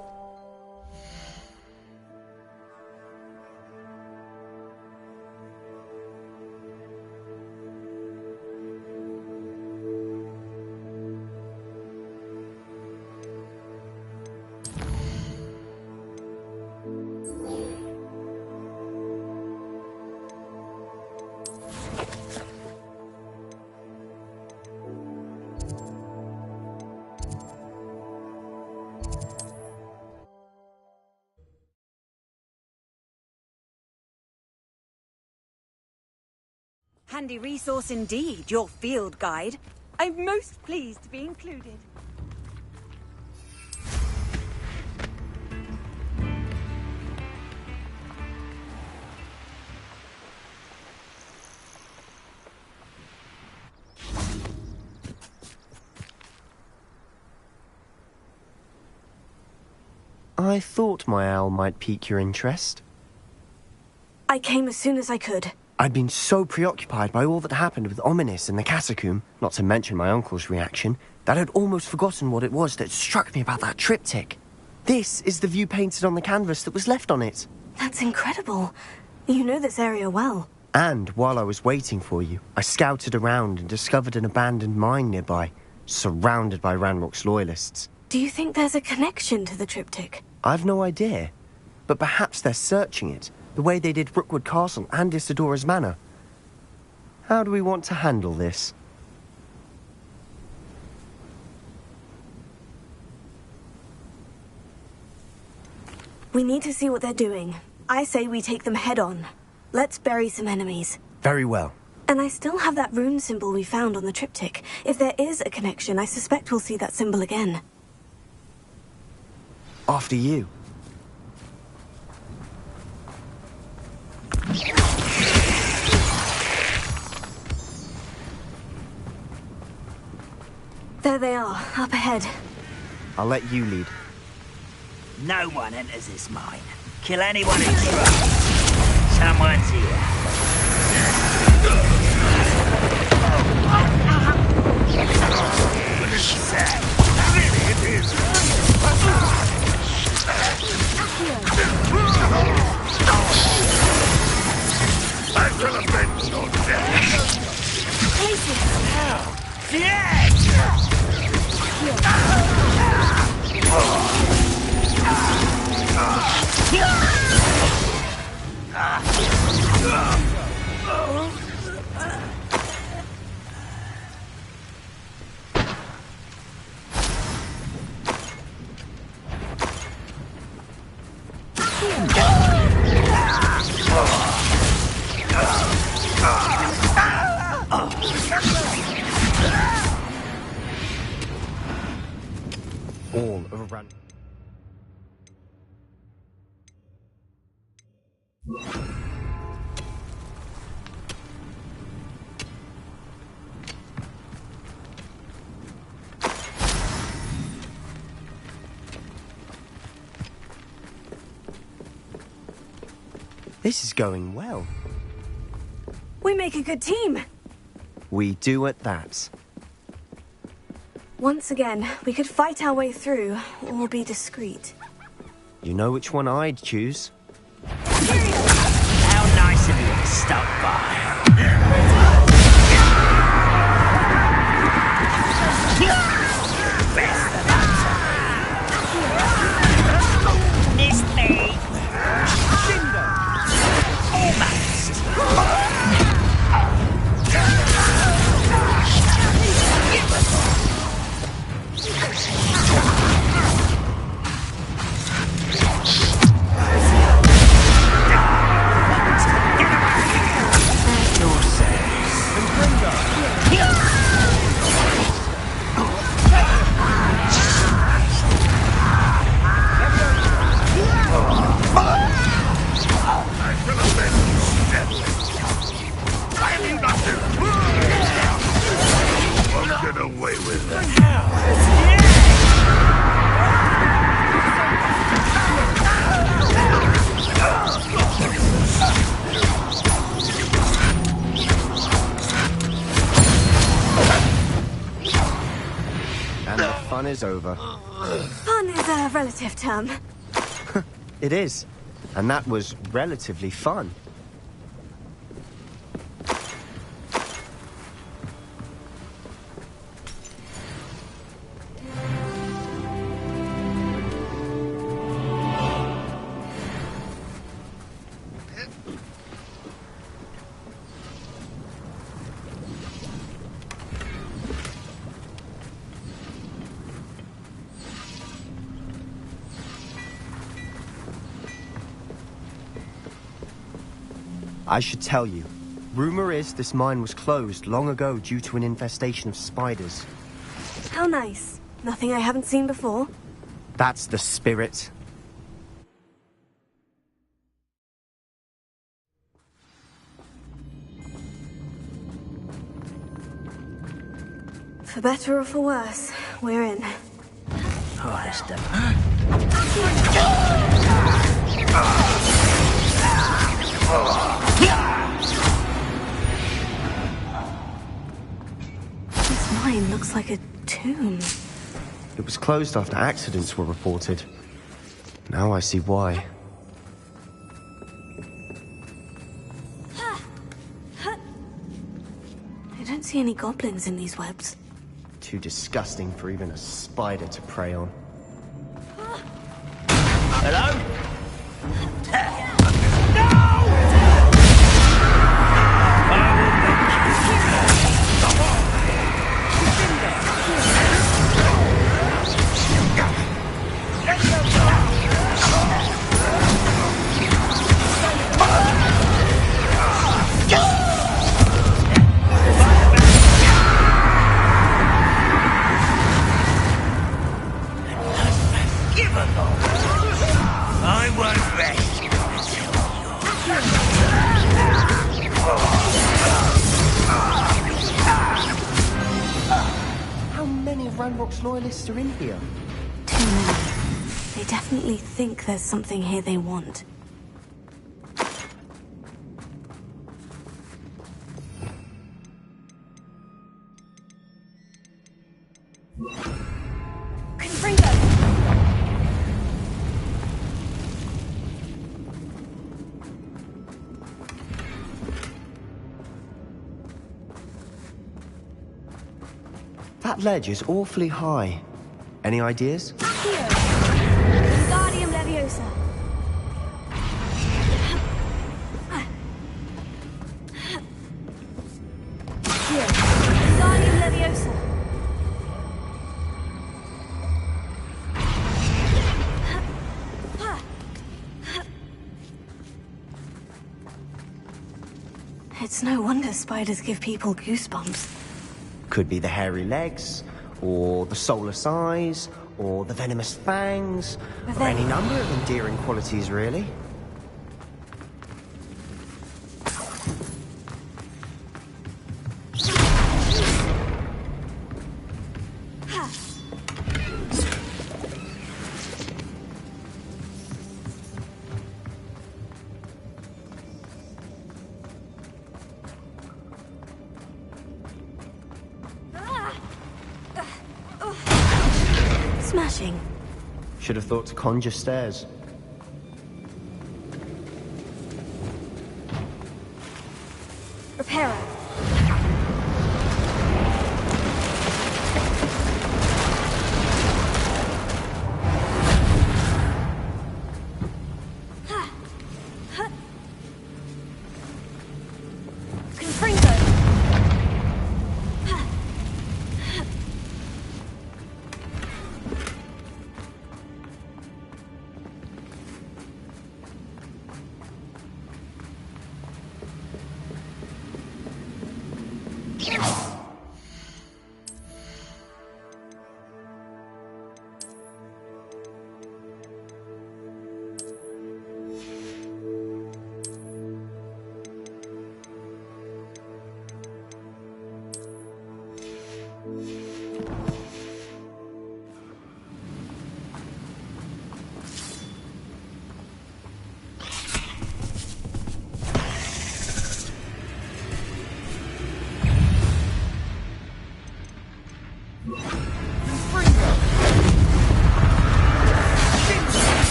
[SPEAKER 10] Handy resource indeed, your field guide. I'm most pleased to be included.
[SPEAKER 7] I thought my owl might pique your interest.
[SPEAKER 1] I came as soon as I could.
[SPEAKER 7] I'd been so preoccupied by all that happened with Ominis in the catacomb, not to mention my uncle's reaction, that I'd almost forgotten what it was that struck me about that triptych. This is the view painted on the canvas that was left on it.
[SPEAKER 1] That's incredible. You know this area well.
[SPEAKER 7] And while I was waiting for you, I scouted around and discovered an abandoned mine nearby, surrounded by Ranrock's loyalists.
[SPEAKER 1] Do you think there's a connection to the triptych?
[SPEAKER 7] I've no idea, but perhaps they're searching it, the way they did Rookwood Castle and Isidora's Manor. How do we want to handle this?
[SPEAKER 1] We need to see what they're doing. I say we take them head on. Let's bury some enemies.
[SPEAKER 7] Very well.
[SPEAKER 1] And I still have that rune symbol we found on the triptych. If there is a connection, I suspect we'll see that symbol again.
[SPEAKER 7] After you.
[SPEAKER 1] There they are, up ahead.
[SPEAKER 7] I'll let you lead.
[SPEAKER 3] No one enters this mine. Kill anyone who tries. Someone's here.
[SPEAKER 7] All of a run. This is going well.
[SPEAKER 1] We make a good team.
[SPEAKER 7] We do at that.
[SPEAKER 1] Once again, we could fight our way through, or be discreet.
[SPEAKER 7] You know which one I'd choose?
[SPEAKER 3] How nice of you to stop by. Best of luck. Missed me. Almost.
[SPEAKER 7] Fun is over.
[SPEAKER 1] Fun is a relative term.
[SPEAKER 7] It is. And that was relatively fun. I should tell you. Rumor is this mine was closed long ago due to an infestation of spiders.
[SPEAKER 1] How nice. Nothing I haven't seen before.
[SPEAKER 7] That's the spirit.
[SPEAKER 1] For better or for worse, we're in.
[SPEAKER 3] Oh, that's done.
[SPEAKER 1] This mine looks like a tomb.
[SPEAKER 7] It was closed after accidents were reported. Now I see why.
[SPEAKER 1] I don't see any goblins in these webs.
[SPEAKER 7] Too disgusting for even a spider to prey on.
[SPEAKER 3] Hello? I
[SPEAKER 7] Ranrock's loyalists are in here?
[SPEAKER 1] Too many. They definitely think there's something here they want.
[SPEAKER 7] That ledge is awfully high. Any ideas?
[SPEAKER 1] Accio! Wingardium Leviosa! Accio! Wingardium Leviosa! It's no wonder spiders give people goosebumps.
[SPEAKER 7] Could be the hairy legs, or the soulless eyes, or the venomous fangs, or any number of endearing qualities, really.
[SPEAKER 1] Smashing.
[SPEAKER 7] Should have thought to conjure stairs.
[SPEAKER 1] Reparo.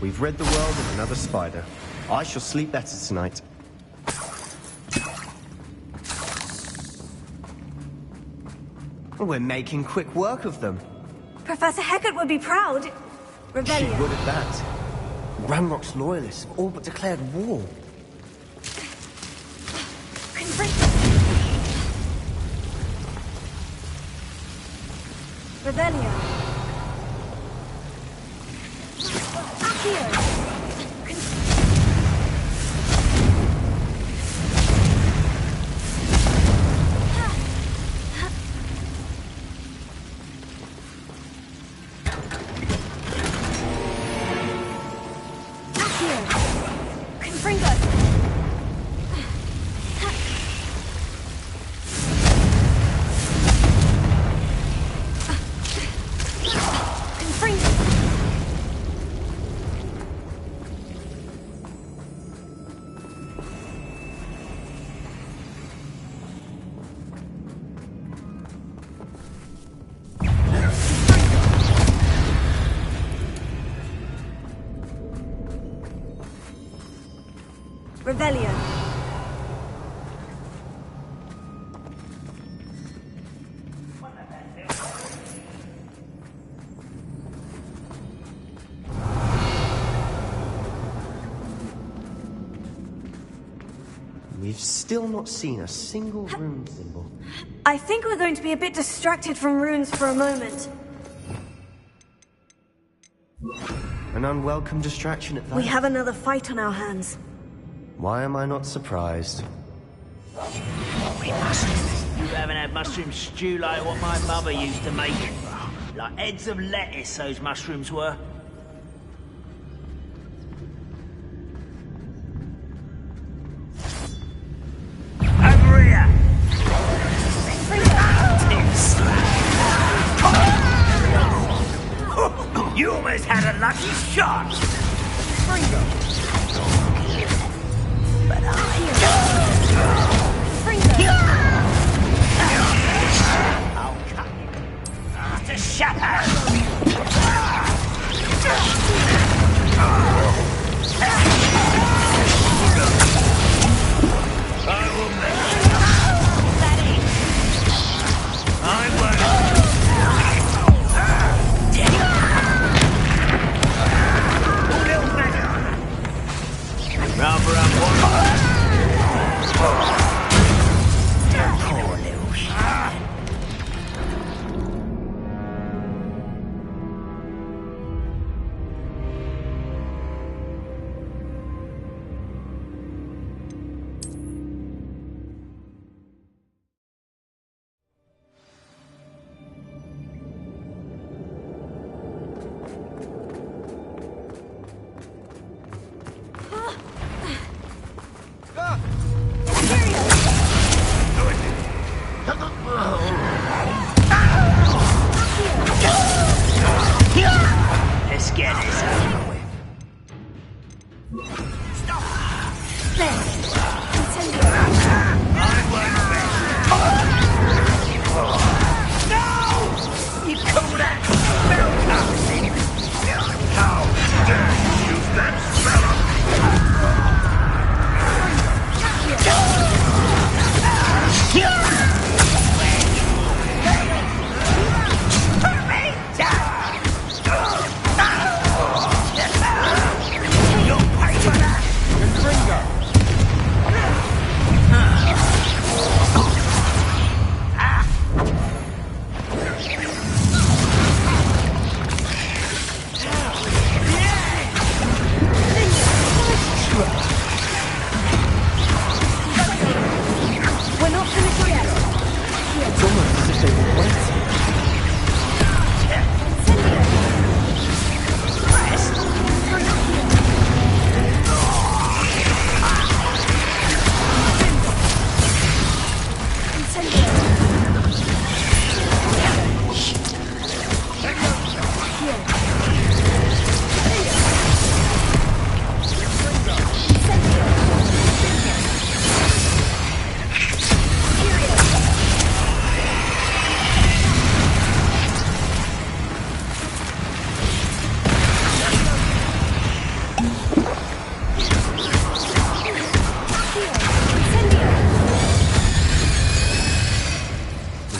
[SPEAKER 7] We've rid the world of another spider. I shall sleep better tonight. We're making quick work of them.
[SPEAKER 1] Professor Hecat would be proud.
[SPEAKER 7] She
[SPEAKER 1] Rebellion.
[SPEAKER 7] would at that. Ranrock's loyalists have all but declared war.
[SPEAKER 1] Rebellion. Accio. Rebellion.
[SPEAKER 7] We've still not seen a single rune symbol.
[SPEAKER 1] I think we're going to be a bit distracted from runes for a moment.
[SPEAKER 7] An unwelcome distraction at that.
[SPEAKER 1] We have another fight on our hands.
[SPEAKER 7] Why am I not surprised?
[SPEAKER 3] We must. You haven't had mushroom stew like what my mother used to make. Like heads of lettuce, those mushrooms were. almost had a lucky shot. But I'll cut you to shadow. I will make it. I'm round for round one. Poor little shit. Let's get this over with. Stop! No! You call that spell casting? How dare you use that spell?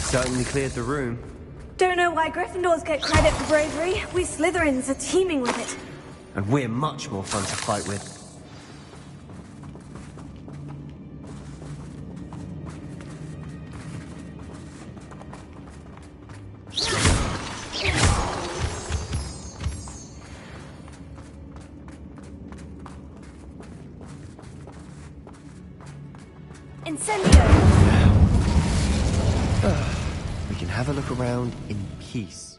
[SPEAKER 7] Certainly cleared the room.
[SPEAKER 1] Don't know why Gryffindors get credit for bravery. We Slytherins are teeming with it.
[SPEAKER 7] And we're much more fun to fight with.
[SPEAKER 1] Incendio!
[SPEAKER 7] We can have a look around in peace.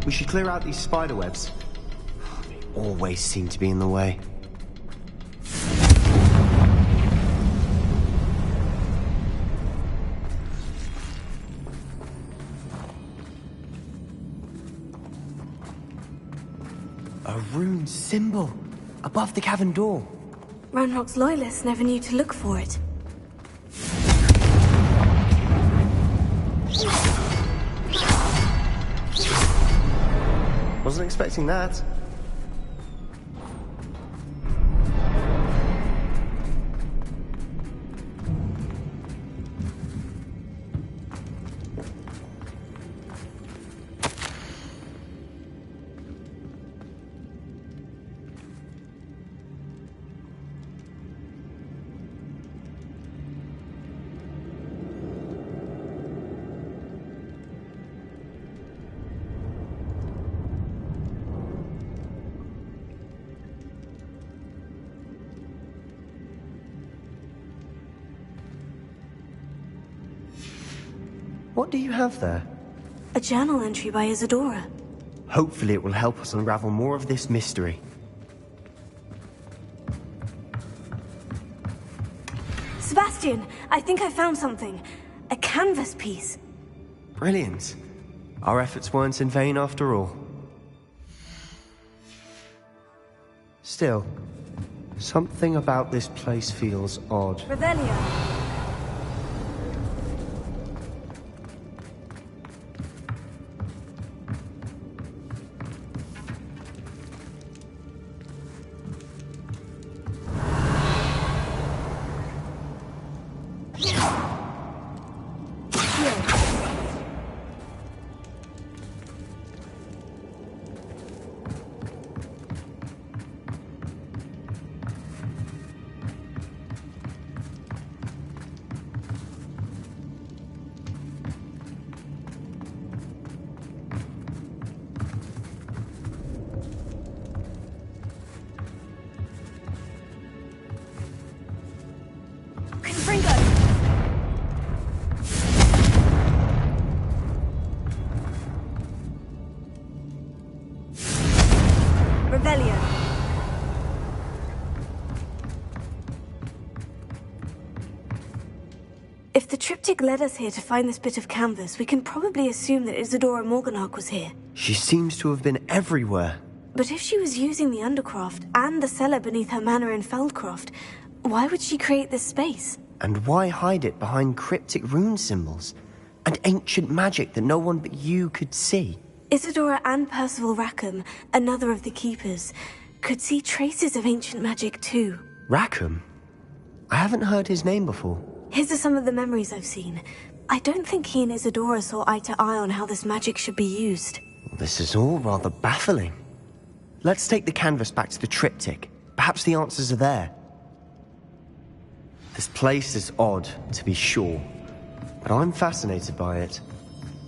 [SPEAKER 7] We should clear out these spider webs. They always seem to be in the way. A rune symbol above the cavern door.
[SPEAKER 1] Ranrock's loyalists never knew to look for it.
[SPEAKER 7] Wasn't expecting that. What do you have there?
[SPEAKER 1] A journal entry by Isadora.
[SPEAKER 7] Hopefully it will help us unravel more of this mystery.
[SPEAKER 1] Sebastian, I think I found something. A canvas piece.
[SPEAKER 7] Brilliant. Our efforts weren't in vain after all. Still, something about this place feels odd.
[SPEAKER 1] Revelio. If the triptych led us here to find this bit of canvas, we can probably assume that Isadora Morganach was here.
[SPEAKER 7] She seems to have been everywhere.
[SPEAKER 1] But if she was using the Undercroft and the cellar beneath her manor in Feldcroft, why would she create this space?
[SPEAKER 7] And why hide it behind cryptic rune symbols and ancient magic that no one but you could see?
[SPEAKER 1] Isadora and Percival Rackham, another of the Keepers, could see traces of ancient magic too.
[SPEAKER 7] Rackham? I haven't heard his name before.
[SPEAKER 1] His are some of the memories I've seen. I don't think he and Isadora saw eye to eye on how this magic should be used.
[SPEAKER 7] This is all rather baffling. Let's take the canvas back to the triptych. Perhaps the answers are there. This place is odd, to be sure, but I'm fascinated by it.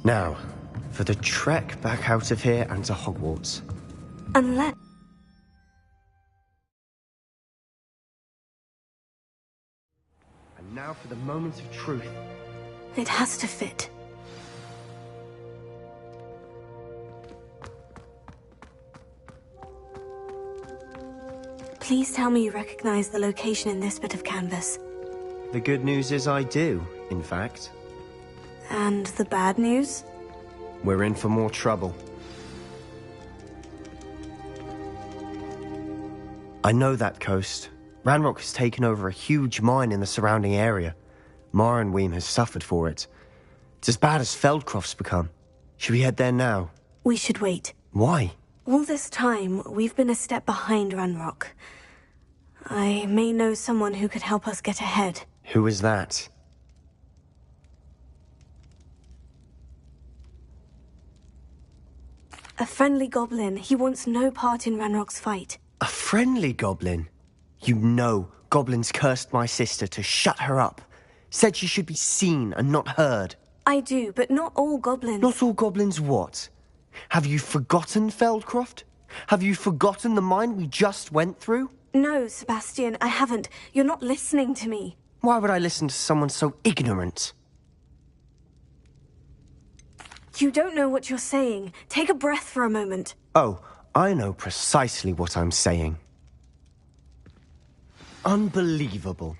[SPEAKER 7] Now, for the trek back out of here and to Hogwarts.
[SPEAKER 1] Unless...
[SPEAKER 7] And now for the moment of truth.
[SPEAKER 1] It has to fit. Please tell me you recognize the location in this bit of canvas.
[SPEAKER 7] The good news is I do, in fact.
[SPEAKER 1] And the bad news?
[SPEAKER 7] We're in for more trouble. I know that coast. Ranrock has taken over a huge mine in the surrounding area. Marrenweem has suffered for it. It's as bad as Feldcroft's become. Should we head there now?
[SPEAKER 1] We should wait.
[SPEAKER 7] Why?
[SPEAKER 1] All this time, we've been a step behind Ranrock. I may know someone who could help us get ahead.
[SPEAKER 7] Who is that?
[SPEAKER 1] A friendly goblin. He wants no part in Ranrock's fight.
[SPEAKER 7] A friendly goblin? You know goblins cursed my sister to shut her up. Said she should be seen and not heard.
[SPEAKER 1] I do, but not all goblins.
[SPEAKER 7] Not all goblins what? Have you forgotten Feldcroft? Have you forgotten the mine we just went through?
[SPEAKER 1] No, Sebastian, I haven't. You're not listening to me.
[SPEAKER 7] Why would I listen to someone so ignorant?
[SPEAKER 1] You don't know what you're saying. Take a breath for a moment.
[SPEAKER 7] Oh, I know precisely what I'm saying. Unbelievable.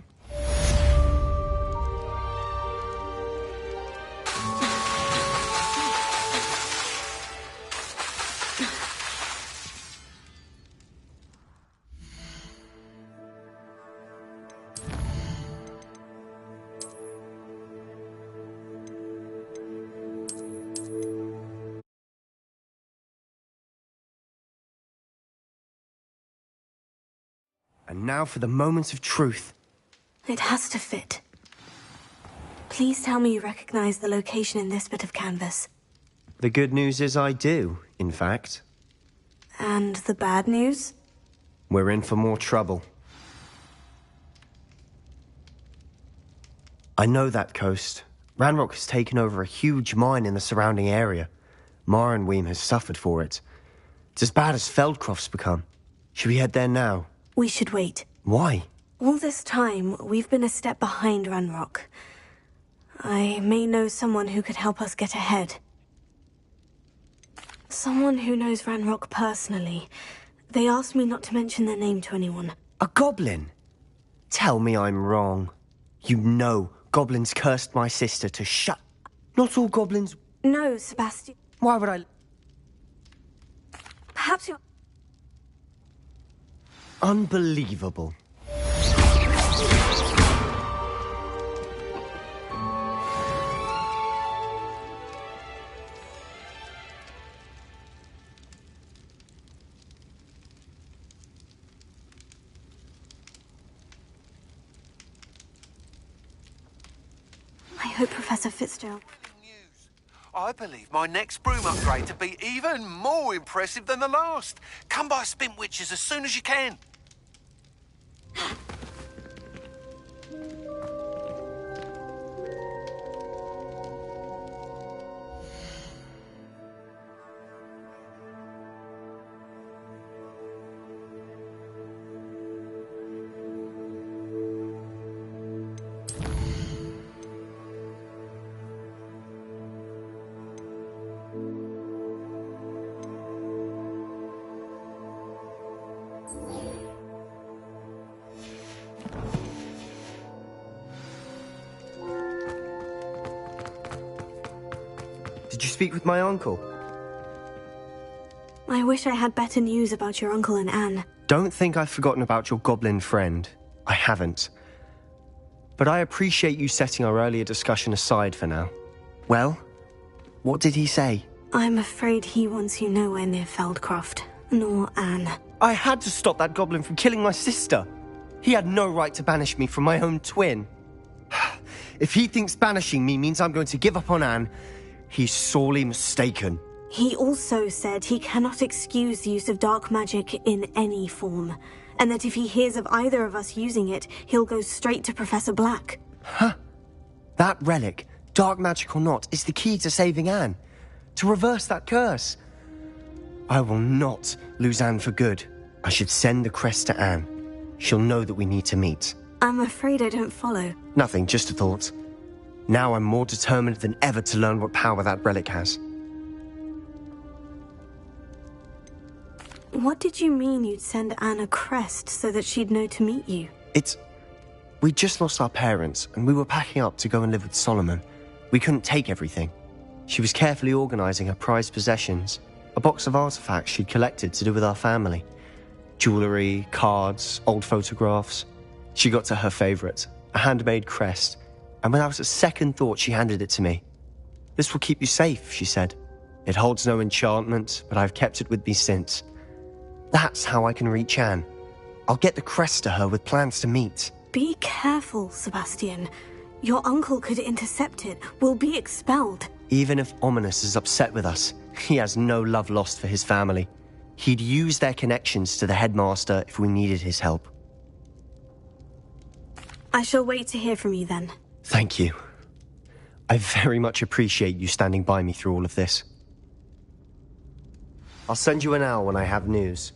[SPEAKER 7] And now for the moment of truth.
[SPEAKER 1] It has to fit. Please tell me you recognize the location in this bit of canvas.
[SPEAKER 7] The good news is I do, in fact.
[SPEAKER 1] And the bad news?
[SPEAKER 7] We're in for more trouble. I know that coast. Ranrock has taken over a huge mine in the surrounding area. Marenweem has suffered for it. It's as bad as Feldcroft's become. Should we head there now?
[SPEAKER 1] We should wait.
[SPEAKER 7] Why?
[SPEAKER 1] All this time, we've been a step behind Ranrock. I may know someone who could help us get ahead. Someone who knows Ranrock personally. They asked me not to mention their name to anyone.
[SPEAKER 7] A goblin? Tell me I'm wrong. You know goblins cursed my sister to shut... Not all goblins...
[SPEAKER 1] No, Sebastian.
[SPEAKER 7] Why would I...
[SPEAKER 1] Perhaps you're...
[SPEAKER 7] Unbelievable.
[SPEAKER 1] I hope Professor Fitzgerald...
[SPEAKER 11] I believe my next broom upgrade to be even more impressive than the last. Come by Spintwitches as soon as you can.
[SPEAKER 7] Did you speak with my uncle?
[SPEAKER 1] I wish I had better news about your uncle and Anne.
[SPEAKER 7] Don't think I've forgotten about your goblin friend. I haven't. But I appreciate you setting our earlier discussion aside for now. Well, what did he say?
[SPEAKER 1] I'm afraid he wants you nowhere near Feldcroft, nor Anne.
[SPEAKER 7] I had to stop that goblin from killing my sister. He had no right to banish me from my own twin. If he thinks banishing me means I'm going to give up on Anne, he's sorely mistaken.
[SPEAKER 1] He also said he cannot excuse the use of dark magic in any form, and that if he hears of either of us using it, he'll go straight to Professor Black.
[SPEAKER 7] Huh? That relic, dark magic or not, is the key to saving Anne. To reverse that curse. I will not lose Anne for good. I should send the crest to Anne. She'll know that we need to meet.
[SPEAKER 1] I'm afraid I don't follow.
[SPEAKER 7] Nothing, just a thought. Now I'm more determined than ever to learn what power that relic has.
[SPEAKER 1] What did you mean you'd send Anne a crest so that she'd know to meet you?
[SPEAKER 7] We just lost our parents, and we were packing up to go and live with Solomon. We couldn't take everything. She was carefully organizing her prized possessions, a box of artifacts she'd collected to do with our family. Jewelry, cards, old photographs. She got to her favorite, a handmade crest, and without a second thought she handed it to me. This will keep you safe, she said. It holds no enchantment, but I've kept it with me since. That's how I can reach Anne. I'll get the crest to her with plans to meet.
[SPEAKER 1] Be careful, Sebastian. Your uncle could intercept it. We'll be expelled.
[SPEAKER 7] Even if Ominous is upset with us, he has no love lost for his family. He'd use their connections to the headmaster if we needed his help.
[SPEAKER 1] I shall wait to hear from you then.
[SPEAKER 7] Thank you. I very much appreciate you standing by me through all of this. I'll send you an owl when I have news.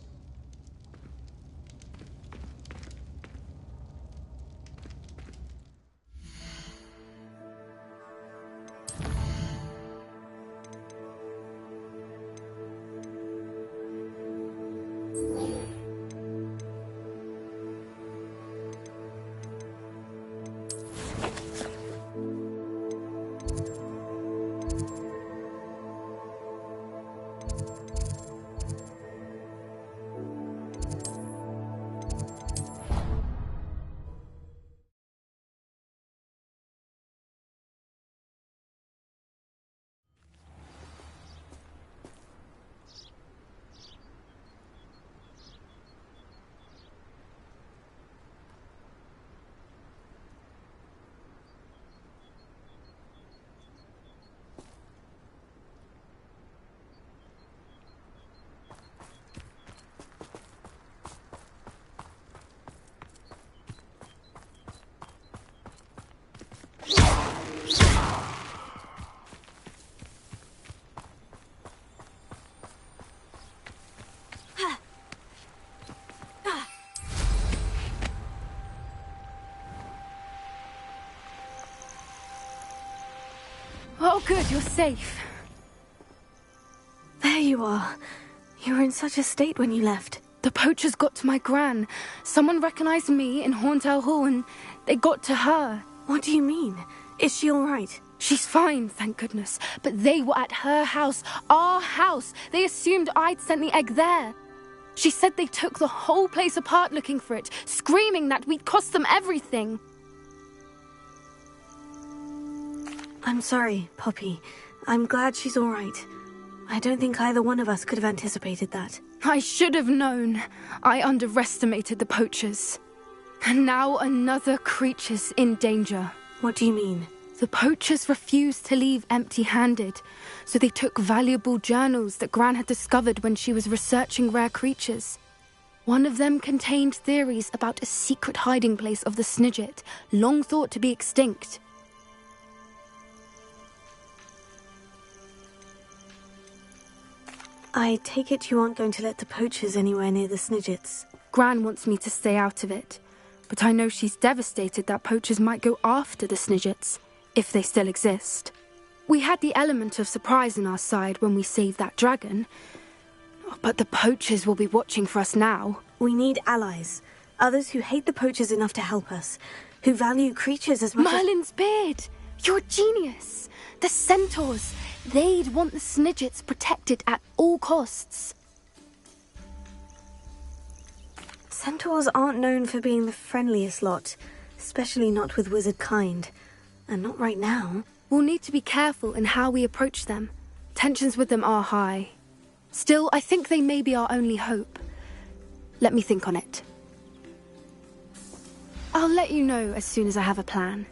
[SPEAKER 2] good, you're safe.
[SPEAKER 1] There you are. You were in such a state when you left.
[SPEAKER 2] The poachers got to my gran. Someone recognized me in Horntail Hall and they got to her.
[SPEAKER 1] What do you mean? Is she all right?
[SPEAKER 2] She's fine, thank goodness. But they were at her house, our house. They assumed I'd sent the egg there. She said they took the whole place apart looking for it, screaming that we'd cost them everything.
[SPEAKER 1] I'm sorry, Poppy. I'm glad she's all right. I don't think either one of us could have anticipated that.
[SPEAKER 2] I should have known. I underestimated the poachers. And now another creature's in danger.
[SPEAKER 1] What do you mean?
[SPEAKER 2] The poachers refused to leave empty-handed, so they took valuable journals that Gran had discovered when she was researching rare creatures. One of them contained theories about a secret hiding place of the Snidget, long thought to be extinct.
[SPEAKER 1] I take it you aren't going to let the poachers anywhere near the Snidgets.
[SPEAKER 2] Gran wants me to stay out of it, but I know she's devastated that poachers might go after the Snidgets, if they still exist. We had the element of surprise on our side when we saved that dragon, but the poachers will be watching for us now.
[SPEAKER 1] We need allies, others who hate the poachers enough to help us, who value creatures as much
[SPEAKER 2] Merlin's beard! You're a genius! The centaurs! They'd want the Snidgets protected at all costs.
[SPEAKER 1] Centaurs aren't known for being the friendliest lot, especially not with wizard kind. And not right now.
[SPEAKER 2] We'll need to be careful in how we approach them. Tensions with them are high. Still, I think they may be our only hope. Let me think on it. I'll let you know as soon as I have a plan.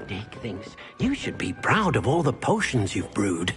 [SPEAKER 9] Dick thinks you should be proud of all the potions you've brewed.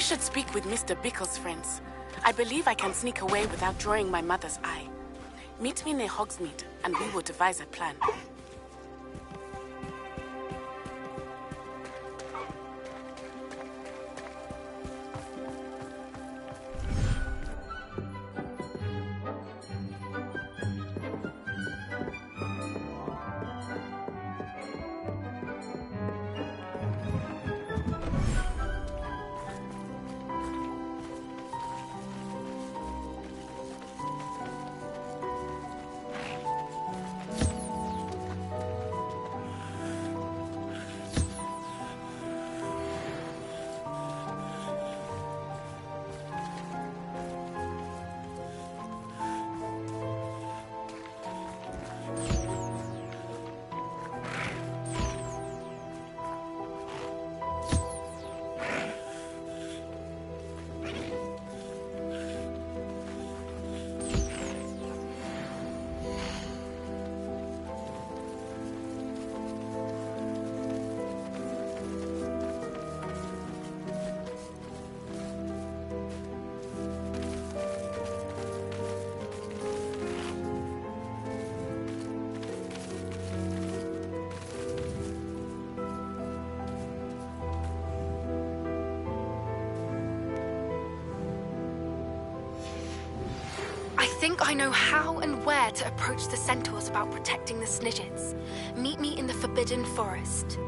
[SPEAKER 12] should speak with Mr. Bickle's friends. I believe I can sneak away without drawing my mother's eye. Meet me near Hogsmeade, and we will devise a plan.
[SPEAKER 2] I think I know how and where to approach the centaurs about protecting the Snidgets. Meet me in the Forbidden Forest.